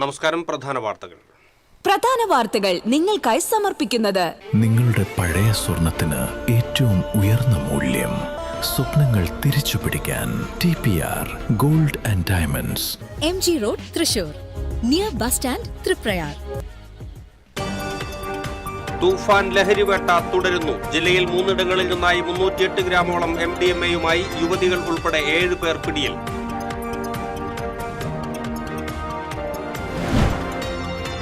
നമസ്കാരം. പ്രധാന വാർത്തകൾ നിങ്ങൾക്കായി സമർപ്പിക്കുന്നത് നിങ്ങളുടെ പഴയ സ്വർണത്തിന് ഏറ്റവും ഉയർന്ന മൂല്യം. സ്വപ്നങ്ങൾ തിരിച്ചു പിടിക്കാൻ TPR gold and diamonds, MG road, Thrissur, near bus stand, Triprayar. തൂഫാൻ ലഹരിവേട്ട തുടരുന്നു. ജില്ലയിൽ 3 ഇടങ്ങളിൽ നിന്നായി 308 ഗ്രാമോളം MDMA-യുമായി യുവതികൾ ഉൾപ്പെടെ 7 പേർ പിടിയിൽ.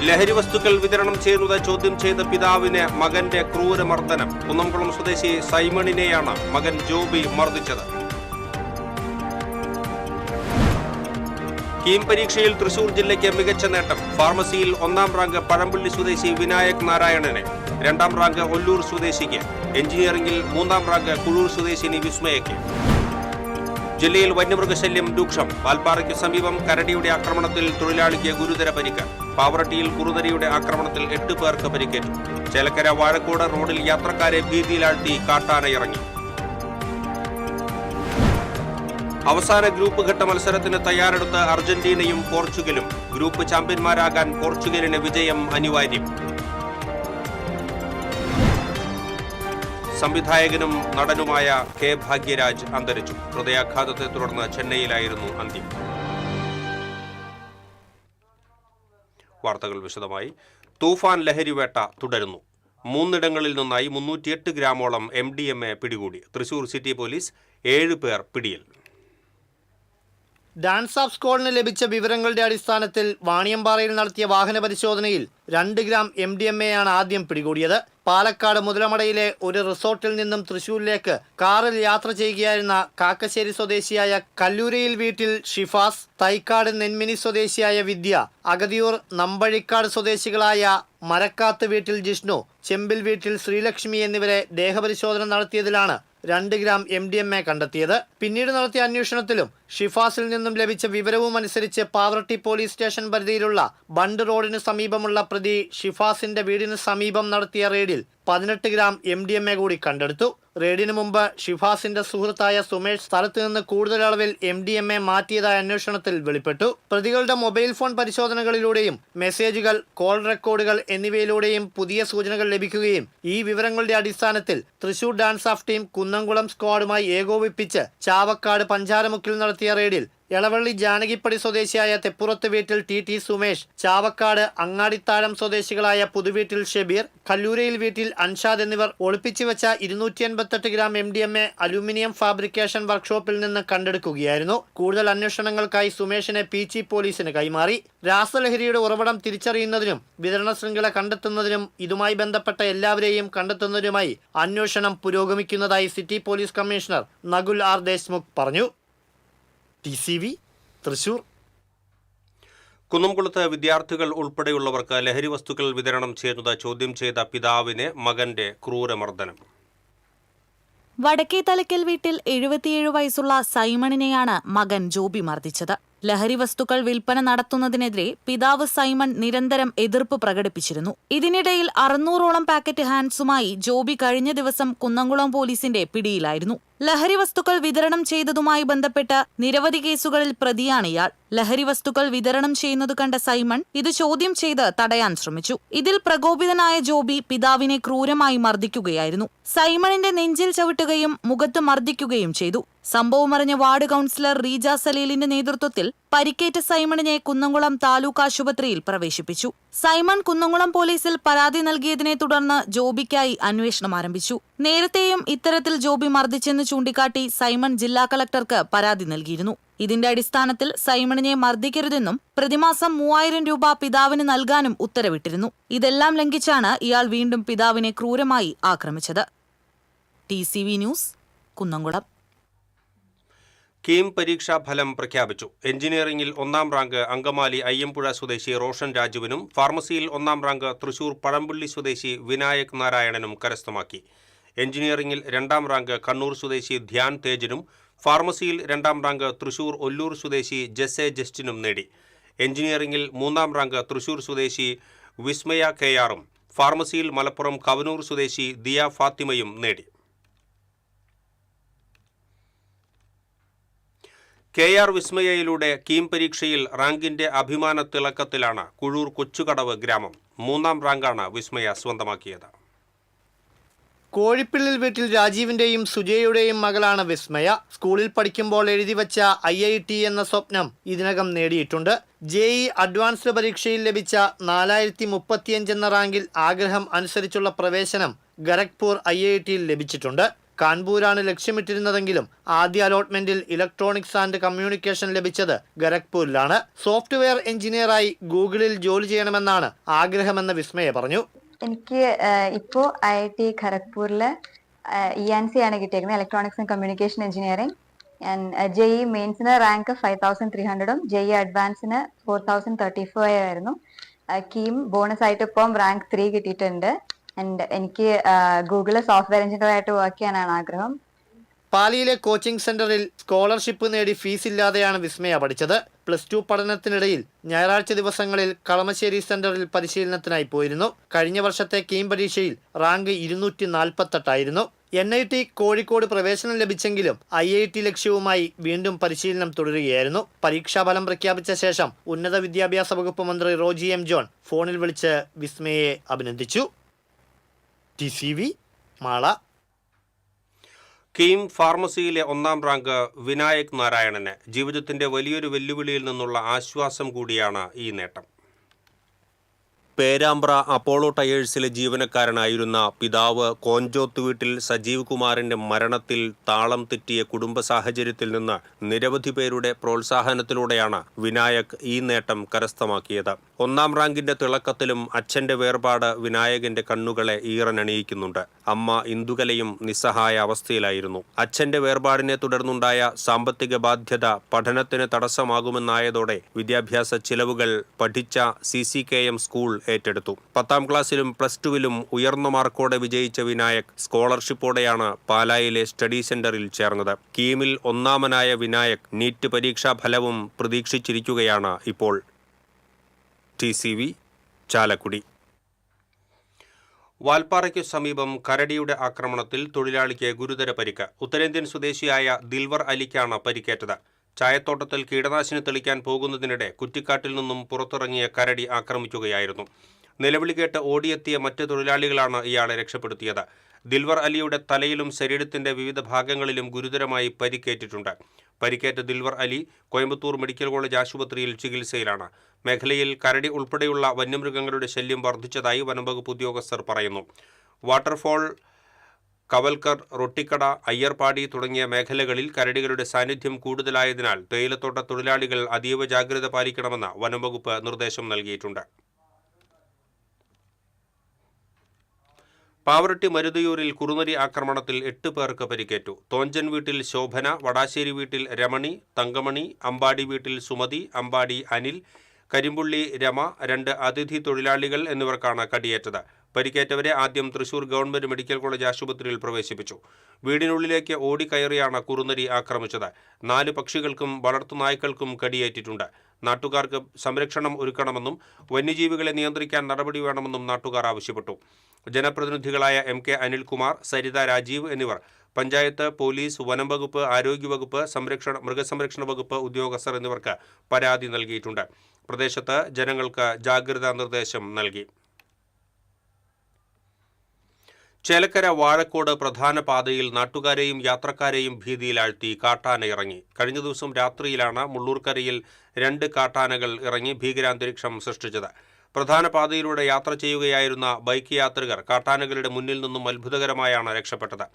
ലഹരി വസ്തുക്കൾ വിതരണം ചെയ്യുന്നത് ചോദ്യം ചെയ്ത പിതാവിന് മകന്റെ ക്രൂരമർദ്ദനം. കുന്നംകുളം സ്വദേശി സൈമണിനെയാണ് മകൻ ജോബി മർദ്ദിച്ചത്. കീം പരീക്ഷയിൽ തൃശൂർ ജില്ലയ്ക്ക് മികച്ച നേട്ടം. ഫാർമസിയിൽ 1ാം റാങ്ക് പഴമ്പള്ളി സ്വദേശി വിനായക് നാരായണന്, 2ാം റാങ്ക് ഒല്ലൂർ സ്വദേശിക്ക്, എഞ്ചിനീയറിംഗിൽ 3ാം റാങ്ക് കുഴൂർ സ്വദേശിനി വിസ്മയയ്ക്ക്. ജില്ലയിൽ വന്യമൃഗശല്യം രൂക്ഷം. വാൽപ്പാറയ്ക്ക് സമീപം കരടിയുടെ ആക്രമണത്തിൽ തൊഴിലാളിക്ക് ഗുരുതര പരിക്ക്. പാവറട്ടിയിൽ കുറുനരിയുടെ ആക്രമണത്തിൽ 8 പേർക്ക് പരിക്കേറ്റു. ചേലക്കര വാഴക്കോട് റോഡിൽ യാത്രക്കാരെ ഭീതിയിലാഴ്ത്തി കാട്ടാന ഇറങ്ങി. അവസാന ഗ്രൂപ്പ് ഘട്ട മത്സരത്തിന് തയ്യാറെടുത്ത അർജന്റീനയും പോർച്ചുഗലും. ഗ്രൂപ്പ് ചാമ്പ്യന്മാരാകാൻ പോർച്ചുഗലിന് വിജയം അനിവാര്യം. സംവിധായകനും നടനുമായ K. ഭാഗ്യരാജ് അന്തരിച്ചു. ഹൃദയാഘാതത്തെ തുടർന്ന് ചെന്നൈയിലായിരുന്നു അന്ത്യം. വാർത്തകൾ വിശദമായി. തൂഫാൻ ലഹരിവേട്ട തുടരുന്നു. 3 ഇടങ്ങളിൽ നിന്നായി 308 ഗ്രാമോളം MDMA പിടികൂടി. തൃശൂർ സിറ്റി പോലീസ് 7 പേർ പിടിയിൽ. ഡാൻസ് ഓഫ് സ്ക്വാഡിന് ലഭിച്ച വിവരങ്ങളുടെ അടിസ്ഥാനത്തിൽ വാണിയമ്പാറയിൽ നടത്തിയ വാഹന പരിശോധനയിൽ 2 ഗ്രാം MDMA-യാണ് ആദ്യം പിടികൂടിയത്. പാലക്കാട് മുതലമടയിലെ ഒരു റിസോർട്ടിൽ നിന്നും തൃശൂരിലേക്ക് കാറിൽ യാത്ര ചെയ്യുകയായിരുന്ന കാക്കശ്ശേരി സ്വദേശിയായ കല്ലൂരയിൽ വീട്ടിൽ ഷിഫാസ്, തൈക്കാട് നെന്മിനി സ്വദേശിയായ വിദ്യ, അഗതിയൂർ നമ്പഴിക്കാട് സ്വദേശികളായ മരക്കാത്ത് വീട്ടിൽ ജിഷ്ണു, ചെമ്പിൽ വീട്ടിൽ ശ്രീലക്ഷ്മി എന്നിവരെ ദേഹപരിശോധന നടത്തിയതിലാണ് 2 ഗ്രാം MDMA കണ്ടെത്തിയത്. പിന്നീട് നടത്തിയ അന്വേഷണത്തിലും ഷിഫാസിൽ നിന്നും ലഭിച്ച വിവരവും അനുസരിച്ച് പാവറട്ടി പോലീസ് സ്റ്റേഷൻ പരിധിയിലുള്ള ബണ്ട് റോഡിന് സമീപമുള്ള പ്രതി ഷിഫാസിന്റെ വീടിന് സമീപം നടത്തിയ റെയ്ഡിൽ 18 ഗ്രാം MDMA കൂടി കണ്ടെടുത്തു. റെയ്ഡിന് മുമ്പ് ഷിഫാസിന്റെ സുഹൃത്തായ സുമേഷ് സ്ഥലത്ത് നിന്ന് കൂടുതൽ അളവിൽ MDMA മാറ്റിയതായ അന്വേഷണത്തിൽ വെളിപ്പെട്ടു. പ്രതികളുടെ മൊബൈൽ ഫോൺ പരിശോധനകളിലൂടെയും മെസ്സേജുകൾ, കോൾ റെക്കോർഡുകൾ എന്നിവയിലൂടെയും പുതിയ സൂചനകൾ ലഭിക്കുകയും ഈ വിവരങ്ങളുടെ അടിസ്ഥാനത്തിൽ Thrissur DANSAF team Kunnamkulam സ്ക്വാഡുമായി ഏകോപിപ്പിച്ച് ചാവക്കാട് പഞ്ചാരമുക്കിൽ നടത്തിയ റെയ്ഡിൽ എളവള്ളി ജാനകിപ്പടി സ്വദേശിയായ തെപ്പുറത്ത് വീട്ടിൽ TT സുമേഷ്, ചാവക്കാട് അങ്ങാടിത്താഴം സ്വദേശികളായ പുതുവീട്ടിൽ ഷെബീർ, കല്ലൂരയിൽ വീട്ടിൽ അൻഷാദ് എന്നിവർ ഒളിപ്പിച്ചു വെച്ച 288 ഗ്രാം MDMA അലൂമിനിയം ഫാബ്രിക്കേഷൻ വർക്ക്ഷോപ്പിൽ നിന്ന് കണ്ടെടുക്കുകയായിരുന്നു. കൂടുതൽ അന്വേഷണങ്ങൾക്കായി സുമേഷിനെ പീച്ചി പോലീസിന് കൈമാറി. രാസലഹരിയുടെ ഉറവിടം തിരിച്ചറിയുന്നതിനും വിതരണ ശൃംഖല കണ്ടെത്തുന്നതിനും ഇതുമായി ബന്ധപ്പെട്ട എല്ലാവരെയും കണ്ടെത്തുന്നതിനുമായി അന്വേഷണം പുരോഗമിക്കുന്നതായി city police commissioner Nakul R. Deshmukh പറഞ്ഞു. TCV തൃശൂർ. കുന്നംകുളത്ത് വിദ്യാർത്ഥികൾ ഉൾപ്പെടെയുള്ളവർക്ക് ലഹരി വസ്തുക്കൾ വിതരണം ചെയ്യുന്നത് ചോദ്യം ചെയ്ത പിതാവിന് മകന്റെ ക്രൂരമർദ്ദനം. വടക്കേ തലക്കൽ വീട്ടിൽ 77 വയസ്സുള്ള സൈമണിനെയാണ് മകൻ ജോബി മർദ്ദിച്ചത്. ലഹരി വസ്തുക്കൾ വിൽപ്പന നടത്തുന്നതിനെതിരെ പിതാവ് സൈമൺ നിരന്തരം എതിർപ്പ് പ്രകടിപ്പിച്ചിരുന്നു. ഇതിനിടയിൽ 600ഓളം പാക്കറ്റ് ഹാൻഡ്സുമായി ജോബി കഴിഞ്ഞ ദിവസം കുന്നംകുളം പോലീസിന്റെ പിടിയിലായിരുന്നു. ലഹരി വസ്തുക്കൾ വിതരണം ചെയ്തതുമായി ബന്ധപ്പെട്ട് നിരവധി കേസുകളിൽ പ്രതിയാണ് ഇയാൾ. ലഹരി വസ്തുക്കൾ വിതരണം ചെയ്യുന്നത് കണ്ട സൈമൺ ഇത് ചോദ്യം ചെയ്ത് തടയാൻ ശ്രമിച്ചു. ഇതിൽ പ്രകോപിതനായ ജോബി പിതാവിനെ ക്രൂരമായി മർദ്ദിക്കുകയായിരുന്നു. സൈമണിന്റെ നെഞ്ചിൽ ചവിട്ടുകയും മുഖത്ത് മർദ്ദിക്കുകയും ചെയ്തു. സംഭവമറിഞ്ഞ വാർഡ് കൌൺസിലർ റീജ സലീലിന്റെ നേതൃത്വത്തിൽ പരിക്കേറ്റ സൈമണിനെ കുന്നംകുളം താലൂക്ക് ആശുപത്രിയിൽ പ്രവേശിപ്പിച്ചു. സൈമൺ കുന്നംകുളം പോലീസിൽ പരാതി നൽകിയതിനെ തുടർന്ന് ജോബിക്കായി അന്വേഷണം ആരംഭിച്ചു. നേരത്തെയും ഇത്തരത്തിൽ ജോബി മർദ്ദിച്ചെന്ന് ചൂണ്ടിക്കാട്ടി സൈമൺ ജില്ലാ കളക്ടർക്ക് പരാതി നൽകിയിരുന്നു. ഇതിന്റെ അടിസ്ഥാനത്തിൽ സൈമണിനെ മർദ്ദിക്കരുതെന്നും പ്രതിമാസം 3000 രൂപ പിതാവിന് നൽകാനും ഉത്തരവിട്ടിരുന്നു. ഇതെല്ലാം ലംഘിച്ചാണ് ഇയാൾ വീണ്ടും പിതാവിനെ ക്രൂരമായി ആക്രമിച്ചത്. TCV news, Kunnamkulam. കീം പരീക്ഷാ ഫലം പ്രഖ്യാപിച്ചു. എഞ്ചിനീയറിംഗിൽ 1ാം റാങ്ക് അങ്കമാലി അയ്യമ്പുഴ സ്വദേശി റോഷൻ രാജുവിനും ഫാർമസിയിൽ 1ാം റാങ്ക് തൃശൂർ പഴമ്പള്ളി സ്വദേശി വിനായക് നാരായണനും കരസ്ഥമാക്കി. എഞ്ചിനീയറിംഗിൽ 2ാം റാങ്ക് കണ്ണൂർ സ്വദേശി ധ്യാൻ തേജിനും ഫാർമസിയിൽ 2ാം റാങ്ക് തൃശൂർ ഒല്ലൂർ സ്വദേശി ജെസെ ജസ്റ്റിനും നേടി. എഞ്ചിനീയറിംഗിൽ 3ാം റാങ്ക് തൃശൂർ സ്വദേശി വിസ്മയ KRഉം ഫാർമസിയിൽ മലപ്പുറം കവനൂർ സ്വദേശി ദിയ ഫാത്തിമയും നേടി. KR വിസ്മയയിലൂടെ കീം പരീക്ഷയിൽ റാങ്കിന്റെ അഭിമാന തിളക്കത്തിലാണ് കുഴൂർ കൊച്ചുകടവ് ഗ്രാമം. 3ാം റാങ്കാണ് വിസ്മയ സ്വന്തമാക്കിയത്. കോഴിപ്പിള്ളിൽ വീട്ടിൽ രാജീവിന്റെയും സുജയുടെയും മകളാണ് വിസ്മയ. സ്കൂളിൽ പഠിക്കുമ്പോൾ എഴുതിവച്ച IIT എന്ന സ്വപ്നം ഇതിനകം നേടിയിട്ടുണ്ട്. JEE അഡ്വാൻസ്ഡ് പരീക്ഷയിൽ ലഭിച്ച 4035 എന്ന റാങ്കിൽ ആഗ്രഹം അനുസരിച്ചുള്ള പ്രവേശനം ഖരഗ്പൂർ IITയിൽ ലഭിച്ചിട്ടുണ്ട്. കാൺപൂരാണ് ലക്ഷ്യമിട്ടിരുന്നതെങ്കിലും ആദ്യ അലോട്ട്മെന്റിൽ ഇലക്ട്രോണിക്സ് ആൻഡ് കമ്മ്യൂണിക്കേഷൻ ലഭിച്ചത് ഖരഗ്പൂരിലാണ്. സോഫ്റ്റ്വെയർ എഞ്ചിനീയറായി ഗൂഗിളിൽ ജോലി ചെയ്യണമെന്നാണ് ആഗ്രഹമെന്ന് വിസ്മയ പറഞ്ഞു. എനിക്ക് ഇപ്പോൾ IIT ഖരഗ്പൂരിൽ ENC ആണ് കിട്ടിയിരിക്കുന്നത്, electronics and communication engineering. JEE മെയിൻസിന് റാങ്ക് 5300 JEE അഡ്വാൻസിന് 4035 ആയിരുന്നു. കീം ബോണസ് ആയിട്ട് ഇപ്പം റാങ്ക് 3 കിട്ടിയിട്ടുണ്ട്. എനിക്ക് ഗൂഗിളിൽ സോഫ്റ്റ്വെയർ എഞ്ചിനീയറായിട്ട് വർക്ക് ചെയ്യാനാണ് ആഗ്രഹം. പാലിയിലെ കോച്ചിംഗ് സെന്ററിൽ സ്കോളർഷിപ്പ് നേടി ഫീസ് ഇല്ലാതെയാണ് വിസ്മയ പഠിച്ചത്. +2 പഠനത്തിനിടയിൽ ഞായറാഴ്ച ദിവസങ്ങളിൽ കളമശ്ശേരി സെന്ററിൽ പരിശീലനത്തിനായി പോയിരുന്നു. കഴിഞ്ഞ വർഷത്തെ കീം പരീക്ഷയിൽ റാങ്ക് 248 ആയിരുന്നു. NIT കോഴിക്കോട് പ്രവേശനം ലഭിച്ചെങ്കിലും IIT ലക്ഷ്യവുമായി വീണ്ടും പരിശീലനം തുടരുകയായിരുന്നു. പരീക്ഷാഫലം പ്രഖ്യാപിച്ച ശേഷം ഉന്നത വിദ്യാഭ്യാസ വകുപ്പ് മന്ത്രി റോജി M. ജോൺ ഫോണിൽ വിളിച്ച് വിസ്മയെ അഭിനന്ദിച്ചു. TCV മാള. കീം ഫാർമസിയിലെ 1ാം റാങ്ക് വിനായക് നാരായണന് ജീവിതത്തിന്റെ വലിയൊരു വെല്ലുവിളിയിൽ നിന്നുള്ള ആശ്വാസം കൂടിയാണ് ഈ നേട്ടം. പേരാമ്പ്ര അപ്പോളോ ടയേഴ്സിലെ ജീവനക്കാരനായിരുന്ന പിതാവ് കോഞ്ചോത്ത് വീട്ടിൽ സജീവ് കുമാറിന്റെ മരണത്തിൽ താളം തെറ്റിയ കുടുംബ സാഹചര്യത്തിൽ നിന്ന് നിരവധി പേരുടെ പ്രോത്സാഹനത്തിലൂടെയാണ് വിനായക് ഈ നേട്ടം കരസ്ഥമാക്കിയത്. 1ാം റാങ്കിന്റെ തിളക്കത്തിലും അച്ഛന്റെ വേർപാട് വിനായകന്റെ കണ്ണുകളെ ഈറനണിയിക്കുന്നുണ്ട്. അമ്മ ഇന്ദുകലയും നിസ്സഹായ അവസ്ഥയിലായിരുന്നു. അച്ഛന്റെ വേർപാടിനെ തുടർന്നുണ്ടായ സാമ്പത്തിക ബാധ്യത പഠനത്തിന് തടസ്സമാകുമെന്നായതോടെ വിദ്യാഭ്യാസ ചിലവുകൾ പഠിച്ച CCKM സ്കൂൾ ഏറ്റെടുത്തു. 10ാം ക്ലാസ്സിലും +2വിലും ഉയർന്ന മാർക്കോടെ വിജയിച്ച വിനായക് സ്കോളർഷിപ്പോടെയാണ് പാലായിലെ സ്റ്റഡി സെന്ററിൽ ചേർന്നത്. കീമിൽ 1ാമനായ വിനായക് നീറ്റ് പരീക്ഷാ ഫലവും പ്രതീക്ഷിച്ചിരിക്കുകയാണ് ഇപ്പോൾ. TCV ചാലക്കുടി. വാൽപ്പാറയ്ക്കു സമീപം കരടിയുടെ ആക്രമണത്തിൽ തൊഴിലാളിക്ക് ഗുരുതര പരിക്ക്. ഉത്തരേന്ത്യൻ സ്വദേശിയായ ദിൽവർ അലിക്കാണ് പരിക്കേറ്റത്. ചായത്തോട്ടത്തിൽ കീടനാശിനി തെളിക്കാൻ പോകുന്നതിനിടെ കുറ്റിക്കാട്ടിൽ നിന്നും പുറത്തിറങ്ങിയ കരടി ആക്രമിക്കുകയായിരുന്നു. നിലവിളി കേട്ട് ഓടിയെത്തിയ മറ്റ് തൊഴിലാളികളാണ് ഇയാളെ രക്ഷപ്പെടുത്തിയത്. ദിൽവർ അലിയുടെ തലയിലും ശരീരത്തിന്റെ വിവിധ ഭാഗങ്ങളിലും ഗുരുതരമായി പരിക്കേറ്റിട്ടുണ്ട്. പരിക്കേറ്റ ദിൽവർ അലി കോയമ്പത്തൂർ മെഡിക്കൽ കോളേജ് ആശുപത്രിയിൽ ചികിത്സയിലാണ്. മേഖലയിൽ കരടി ഉൾപ്പെടെയുള്ള വന്യമൃഗങ്ങളുടെ ശല്യം വർദ്ധിച്ചതായി വനംവകുപ്പ് ഉദ്യോഗസ്ഥർ പറയുന്നു. വാട്ടർഫോൾ, കവൽക്കർ, റൊട്ടിക്കട, അയ്യർപാടി തുടങ്ങിയ മേഖലകളിൽ കരടികളുടെ സാന്നിധ്യം കൂടുതലായതിനാൽ തേയിലത്തോട്ട തൊഴിലാളികൾ അതീവ ജാഗ്രത പാലിക്കണമെന്ന് വനംവകുപ്പ് നിർദ്ദേശം നൽകിയിട്ടുണ്ട്. പാവറട്ടി മരുതയൂരിൽ കുറുനരി ആക്രമണത്തിൽ 8 പേർക്ക് പരിക്കേറ്റു. തോഞ്ചൻ വീട്ടിൽ ശോഭന, വടാശ്ശേരി വീട്ടിൽ രമണി, തങ്കമണി, അമ്പാടി വീട്ടിൽ സുമതി, അമ്പാടി അനിൽ, കരിമ്പുള്ളി രമ, 2 അതിഥി തൊഴിലാളികൾ എന്നിവർക്കാണ് കടിയേറ്റത്. പരിക്കേറ്റവരെ ആദ്യം തൃശൂർ ഗവൺമെന്റ് മെഡിക്കൽ കോളേജ് ആശുപത്രിയിൽ പ്രവേശിപ്പിച്ചു. വീടിനുള്ളിലേക്ക് ഓടിക്കയറിയാണ് കുറുനരി ആക്രമിച്ചത്. 4 പക്ഷികൾക്കും വളർത്തുനായ്ക്കൾക്കും കടിയേറ്റിട്ടുണ്ട്. നാട്ടുകാർക്ക് സംരക്ഷണം ഒരുക്കണമെന്നും വന്യജീവികളെ നിയന്ത്രിക്കാൻ നടപടി വേണമെന്നും നാട്ടുകാർ ആവശ്യപ്പെട്ടു. ജനപ്രതിനിധികളായ MK അനിൽകുമാർ, സരിത രാജീവ് എന്നിവർ പഞ്ചായത്ത്, പോലീസ്, വനംവകുപ്പ്, ആരോഗ്യവകുപ്പ്, മൃഗസംരക്ഷണ വകുപ്പ് ഉദ്യോഗസ്ഥർ എന്നിവർക്ക് പരാതി നൽകിയിട്ടുണ്ട്. പ്രദേശത്ത് ജനങ്ങൾക്ക് ജാഗ്രതാ നിർദ്ദേശം നൽകി. ചേലക്കര വാഴക്കോട് പ്രധാന പാതയിൽ നാട്ടുകാരെയും യാത്രക്കാരെയും ഭീതിയിലാഴ്ത്തി കാട്ടാന ഇറങ്ങി. കഴിഞ്ഞ ദിവസം രാത്രിയിലാണ് മുള്ളൂർക്കരയിൽ 2 കാട്ടാനകൾ ഇറങ്ങി ഭീകരാന്തരീക്ഷം സൃഷ്ടിച്ചത്. പ്രധാന പാതയിലൂടെ യാത്ര ചെയ്യുകയായിരുന്ന ബൈക്ക് യാത്രികർ കാട്ടാനകളുടെ മുന്നിൽ നിന്നും അത്ഭുതകരമായാണ് രക്ഷപ്പെട്ടത്.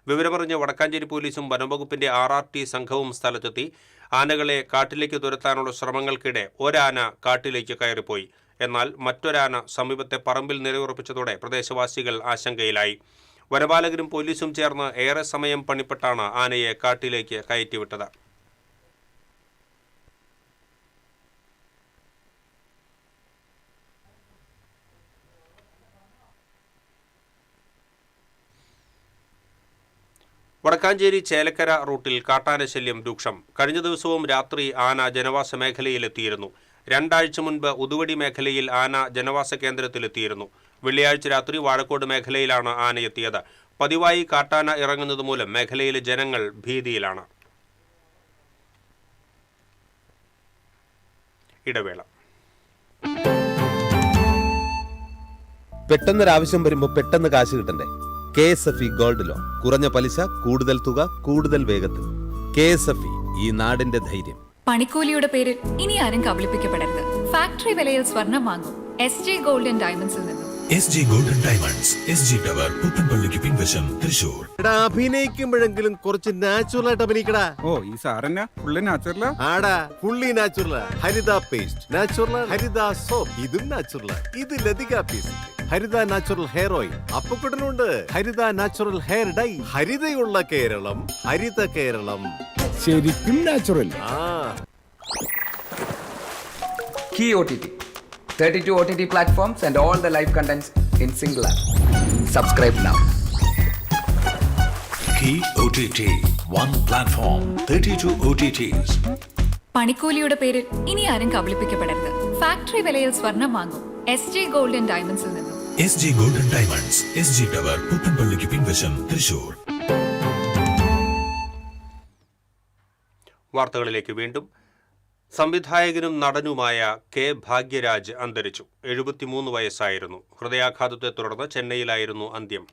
വിവരമറിഞ്ഞ് വടക്കാഞ്ചേരി പോലീസും വനംവകുപ്പിന്റെ RRT സംഘവും സ്ഥലത്തെത്തി. ആനകളെ കാട്ടിലേക്ക് തുരത്താനുള്ള ശ്രമങ്ങൾക്കിടെ ഒരാന കാട്ടിലേക്ക് കയറിപ്പോയി. എന്നാൽ മറ്റൊരാന സമീപത്തെ പറമ്പിൽ നിലയുറപ്പിച്ചതോടെ പ്രദേശവാസികൾ ആശങ്കയിലായി. വനപാലകരും പോലീസും ചേർന്ന് ഏറെ സമയം പണിപ്പെട്ടാണ് ആനയെ കാട്ടിലേക്ക് കയറ്റിവിട്ടത്. വടക്കാഞ്ചേരി ചേലക്കര റൂട്ടിൽ കാട്ടാന ശല്യം രൂക്ഷം. കഴിഞ്ഞ ദിവസവും രാത്രി ആന ജനവാസ മേഖലയിലെത്തിയിരുന്നു. 2 ആഴ്ച മുൻപ് ഉതുവടി മേഖലയിൽ ആന ജനവാസ കേന്ദ്രത്തിലെത്തിയിരുന്നു. വെള്ളിയാഴ്ച രാത്രി വാഴക്കോട് മേഖലയിലാണ് ആനയെത്തിയത്. പതിവായി കാട്ടാന ഇറങ്ങുന്നത് മൂലം മേഖലയിലെ ജനങ്ങൾ ഭീതിയിലാണ്. ഇടവേള. പെട്ടെന്നൊരാവശ്യം വരുമ്പോൾ പെട്ടെന്ന് കാശ് കിട്ടണ്ടേ? KSFE ഗോൾഡ് ലോൺ, കുറഞ്ഞ പലിശ, കൂടുതൽ തുക, കൂടുതൽ വേഗത്തിൽ. KSFE, ഈ നാടിന്റെ ധൈര്യം. പണിക്കൂലിയുടെ പേരിൽ ഇനി ആരും കബളിപ്പിക്കപ്പെടരുത്. ഫാക്ടറി വിലയിൽ സ്വർണം വാങ്ങും SJ ഗോൾഡ് ആൻഡ് ഡയമണ്ട്സിൽ നിന്നും. SJ gold and diamonds, SG tower, പുത്തൻപള്ളിക്ക് പിൻവശം, തൃശൂർ. അഭിനയിക്കുമ്പോഴെങ്കിലും കുറച്ച് നാച്ചുറൽ ആയിട്ട് അഭിനയിക്കടാ. ഓ, ഈ സാറന്നെ ഫുള്ളി നാച്ചുറലാ? ആടാ, ഫുള്ളി നാച്ചുറലാ. ഹരിത പേസ്റ്റ് നാച്ചുറൽ, ഹരിത സോപ്പ് ഇതും നാച്ചുറൽ, ഇത് ലതിക പേസ്റ്റ്, ഹരിത നാച്ചുറൽ ഹെയർ ഓയിൽ, അപ്പക്കുട്ടനുണ്ട് ഹരിത natural hair dye. ഹരിതയുള്ള Keralam, Haritha Keralam, ശരിക്കും natural. Key OTT, 32 OTT platforms and all the live contents in single app. Subscribe now. Key OTT, one platform, 32 OTTs. പണിക്കൂലിയുടെ പേരിൽ ഇനി ആരും കബളിപ്പിക്കപ്പെടരുത്. Factory വിലയിൽ സ്വർണം വാങ്ങും SJ gold and ഡയമണ്ട്സിൽ നിന്നും. SJ gold and diamonds, SG tower, പുത്തൻപള്ളിക്ക് പിൻവശം, തൃശൂർ. വാർത്തകളിലേക്ക് വീണ്ടും. സംവിധായകനും നടനുമായ K. ഭാഗ്യരാജ് അന്തരിച്ചു. 73 വയസ്സായിരുന്നു. ഹൃദയാഘാതത്തെ തുടർന്ന് ചെന്നൈയിലായിരുന്നു അന്ത്യം.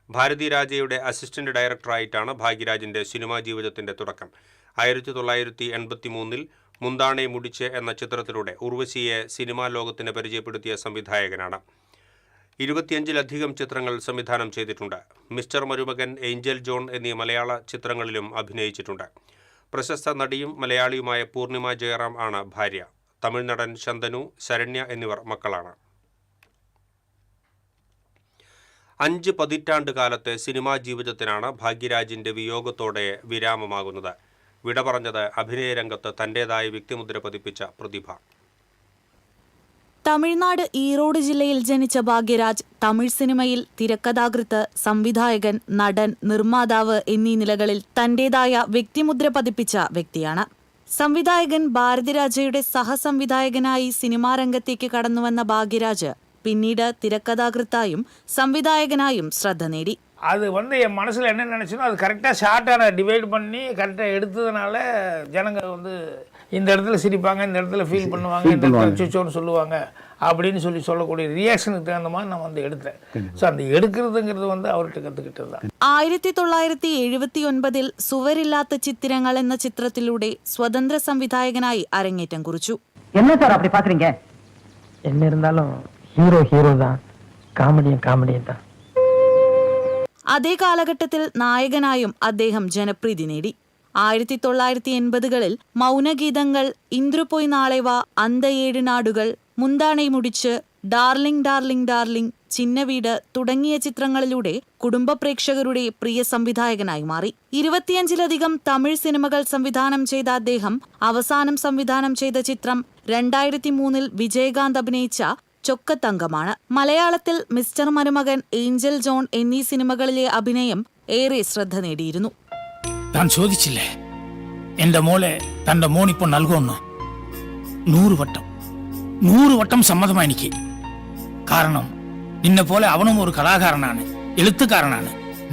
ഭാരതി രാജയുടെ അസിസ്റ്റന്റ് ഡയറക്ടറായിട്ടാണ് ഭാഗ്യരാജിന്റെ സിനിമാ ജീവിതത്തിന്റെ തുടക്കം. 1983 മുന്താണെ മുടിച്ച് എന്ന ചിത്രത്തിലൂടെ ഉർവശിയെ സിനിമാ ലോകത്തിന് പരിചയപ്പെടുത്തിയ സംവിധായകനാണ്. 25-ലധികം ചിത്രങ്ങൾ സംവിധാനം ചെയ്തിട്ടുണ്ട്. മിസ്റ്റർ മരുമകൻ, ഏഞ്ചൽ ജോൺ എന്നീ മലയാള ചിത്രങ്ങളിലും അഭിനയിച്ചിട്ടുണ്ട്. പ്രശസ്ത നടിയും മലയാളിയുമായ പൂർണിമ ജയറാം ആണ് ഭാര്യ. തമിഴ് നടൻ ശന്തനു, ശരണ്യ എന്നിവർ മക്കളാണ്. 5 പതിറ്റാണ്ട് കാലത്തെ സിനിമാ ജീവിതത്തിനാണ് ഭാഗ്യരാജിന്റെ വിയോഗത്തോടെ വിരാമമാകുന്നത്. വിട പറഞ്ഞത് അഭിനയ രംഗത്ത് തന്റേതായ വ്യക്തിമുദ്ര പതിപ്പിച്ച പ്രതിഭ. തമിഴ്നാട് ഈറോഡ് ജില്ലയിൽ ജനിച്ച ഭാഗ്യരാജ് തമിഴ് സിനിമയിൽ തിരക്കഥാകൃത്ത്, സംവിധായകൻ, നടൻ, നിർമ്മാതാവ് എന്നീ നിലകളിൽ തന്റേതായ വ്യക്തിമുദ്ര പതിപ്പിച്ച വ്യക്തിയാണ്. സംവിധായകൻ ഭാരതിരാജയുടെ സഹസംവിധായകനായി സിനിമാ രംഗത്തേക്ക് കടന്നുവന്ന ഭാഗ്യരാജ് പിന്നീട് തിരക്കഥാകൃത്തായും സംവിധായകനായും ശ്രദ്ധ നേടി. அது என் மனசில் என்ன நினச்சினோ அது கரெக்டாக ஷார்ட்டாக டிவைட் பண்ணி கரெக்டாக எடுத்ததுனால ஜனங்க இந்த இடத்துல சிரிப்பாங்க, இந்த இடத்துல ஃபீல் பண்ணுவாங்க, இந்த இடத்துல சுச்சோன்னு சொல்லுவாங்க அப்படின்னு சொல்லக்கூடிய ரியாக்ஷனுக்கு தகுந்த மாதிரி நான் எடுத்தேன். ஸோ அந்த எடுக்கிறதுங்கிறது அவர்கிட்ட கற்றுக்கிட்டது தான். 1979 സുവരില്ലാത്ത ചിത്രങ്ങൾ എന്ന ചിത്രത്തിലൂടെ സ്വതന്ത്ര സംവിധായകനായി അരങ്ങേറ്റം കുറിച്ചു. என்ன சார் அப்படி பாக்குறீங்க? என்ன இருந்தாலும் ஹீரோ தான், காமெடியன் தான். അതേ കാലഘട്ടത്തിൽ നായകനായും അദ്ദേഹം ജനപ്രീതി നേടി. 1980കളിൽ മൗനഗീതങ്ങൾ, ഇന്ദ്രുപോയ് നാളെ വാ, അന്ത 7 നാടുകൾ, മുന്താണൈ മുടിച്ച്, ഡാർലിംഗ് ഡാർലിംഗ് ഡാർലിംഗ്, ചിന്നവീട് തുടങ്ങിയ ചിത്രങ്ങളിലൂടെ കുടുംബ പ്രേക്ഷകരുടെ പ്രിയ സംവിധായകനായി മാറി. 25-ലധികം തമിഴ് സിനിമകൾ സംവിധാനം ചെയ്ത അദ്ദേഹം അവസാനം സംവിധാനം ചെയ്ത ചിത്രം 2003 വിജയകാന്ത് അഭിനയിച്ച ചൊക്കത്തങ്കമാണ്. മലയാളത്തിൽ മിസ്റ്റർ മരുമകൻ, ഏഞ്ചൽ ജോൺ എന്നീ സിനിമകളിലെ അഭിനയം ഏറെ ശ്രദ്ധ നേടിയിരുന്നു. ഞാൻ ചോദിച്ചില്ലേ എന്റെ മോളെ തന്റെ മോനിപ്പോ നൽകുമെന്ന്? 100 വട്ടം സമ്മതമായി എനിക്ക്. കാരണം നിന്നെ പോലെ അവനും ഒരു കലാകാരനാണ്, എഴുത്തുകാരനാണ്,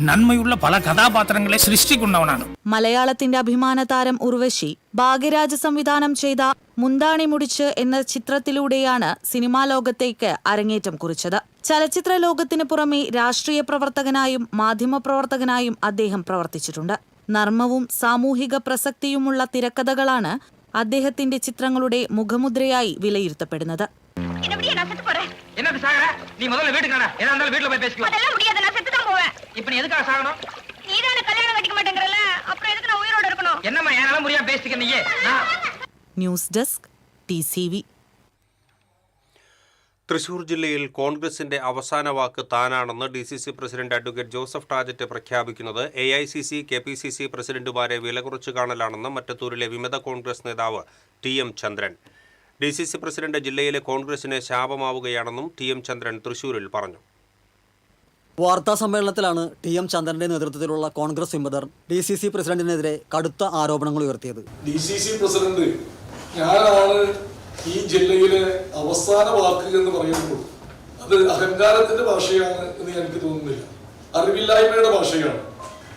നന്മയുള്ള പല കഥാപാത്രങ്ങളെ സൃഷ്ടിക്കുന്നവനാണ്. മലയാളത്തിന്റെ അഭിമാന താരം ഉർവശി ഭാഗ്യരാജ് സംവിധാനം ചെയ്ത മുന്താണി മുടിച്ച് എന്ന ചിത്രത്തിലൂടെയാണ് സിനിമാ ലോകത്തേക്ക് അരങ്ങേറ്റം കുറിച്ചത്. ചലച്ചിത്ര ലോകത്തിന് പുറമെ രാഷ്ട്രീയ പ്രവർത്തകനായും മാധ്യമപ്രവർത്തകനായും അദ്ദേഹം പ്രവർത്തിച്ചിട്ടുണ്ട്. നർമ്മവും സാമൂഹിക പ്രസക്തിയുമുള്ള തിരക്കഥകളാണ് അദ്ദേഹത്തിന്റെ ചിത്രങ്ങളുടെ മുഖമുദ്രയായി വിലയിരുത്തപ്പെടുന്നത്. என்னது சாகற? நீ முதல்ல வீட்டுக்கு வாடா. ஏதா இருந்தாலும் வீட்ல போய் பேசிக்கோ. அதெல்லாம் முடியாது, நான் செத்து தான் போவேன். இப்போ நீ எதுக்காக சாகணும்? நீ தான கல்யாணம் கட்டிக்க மாட்டேங்கறல, அப்புறம் எதுக்கு நான் உயிரோட இருக்கணும்? என்னம்மா ஏனால முடியாம பேசிக்க நீயே? News desk TCV. തൃശൂർ ജില്ലയിൽ കോൺഗ്രസിന്റെ അവസാന വാക്ക് താനാണെന്ന് DCC പ്രസിഡന്റ് അഡ്വക്കേറ്റ് ജോസഫ് ടാജറ്റ് പ്രഖ്യാപിക്കുന്നത് AICC KPCC പ്രസിഡന്റുമാരെ വിലകുറച്ചു കാണലാണെന്ന് മറ്റത്തൂരിലെ വിമത കോൺഗ്രസ് നേതാവ് TM ചന്ദ്രൻ. DCC പ്രസിഡന്റ് ജില്ലയിലെ കോൺഗ്രസിന് ശാപമാവുകയാണെന്നും TM ചന്ദ്രൻ തൃശൂരിൽ പറഞ്ഞു. വാർത്താ സമ്മേളനത്തിലാണ് TM ചന്ദ്രന്റെ നേതൃത്വത്തിലുള്ള കോൺഗ്രസ് വിമതർ DCC പ്രസിഡന്റിനെതിരെ കടുത്ത ആരോപണങ്ങൾ ഉയർത്തിയത്. DCC പ്രസിഡന്റ് ഞാനാണ് ഈ ജില്ലയിലെ അവസാന വാക്ക് എന്ന് പറയുമ്പോൾ അത് അഹങ്കാരത്തിന്റെ ഭാഷയാണ് എന്ന് എനിക്ക് തോന്നുന്നില്ല, അറിവില്ലായ്മയുടെ ഭാഷയാണ്.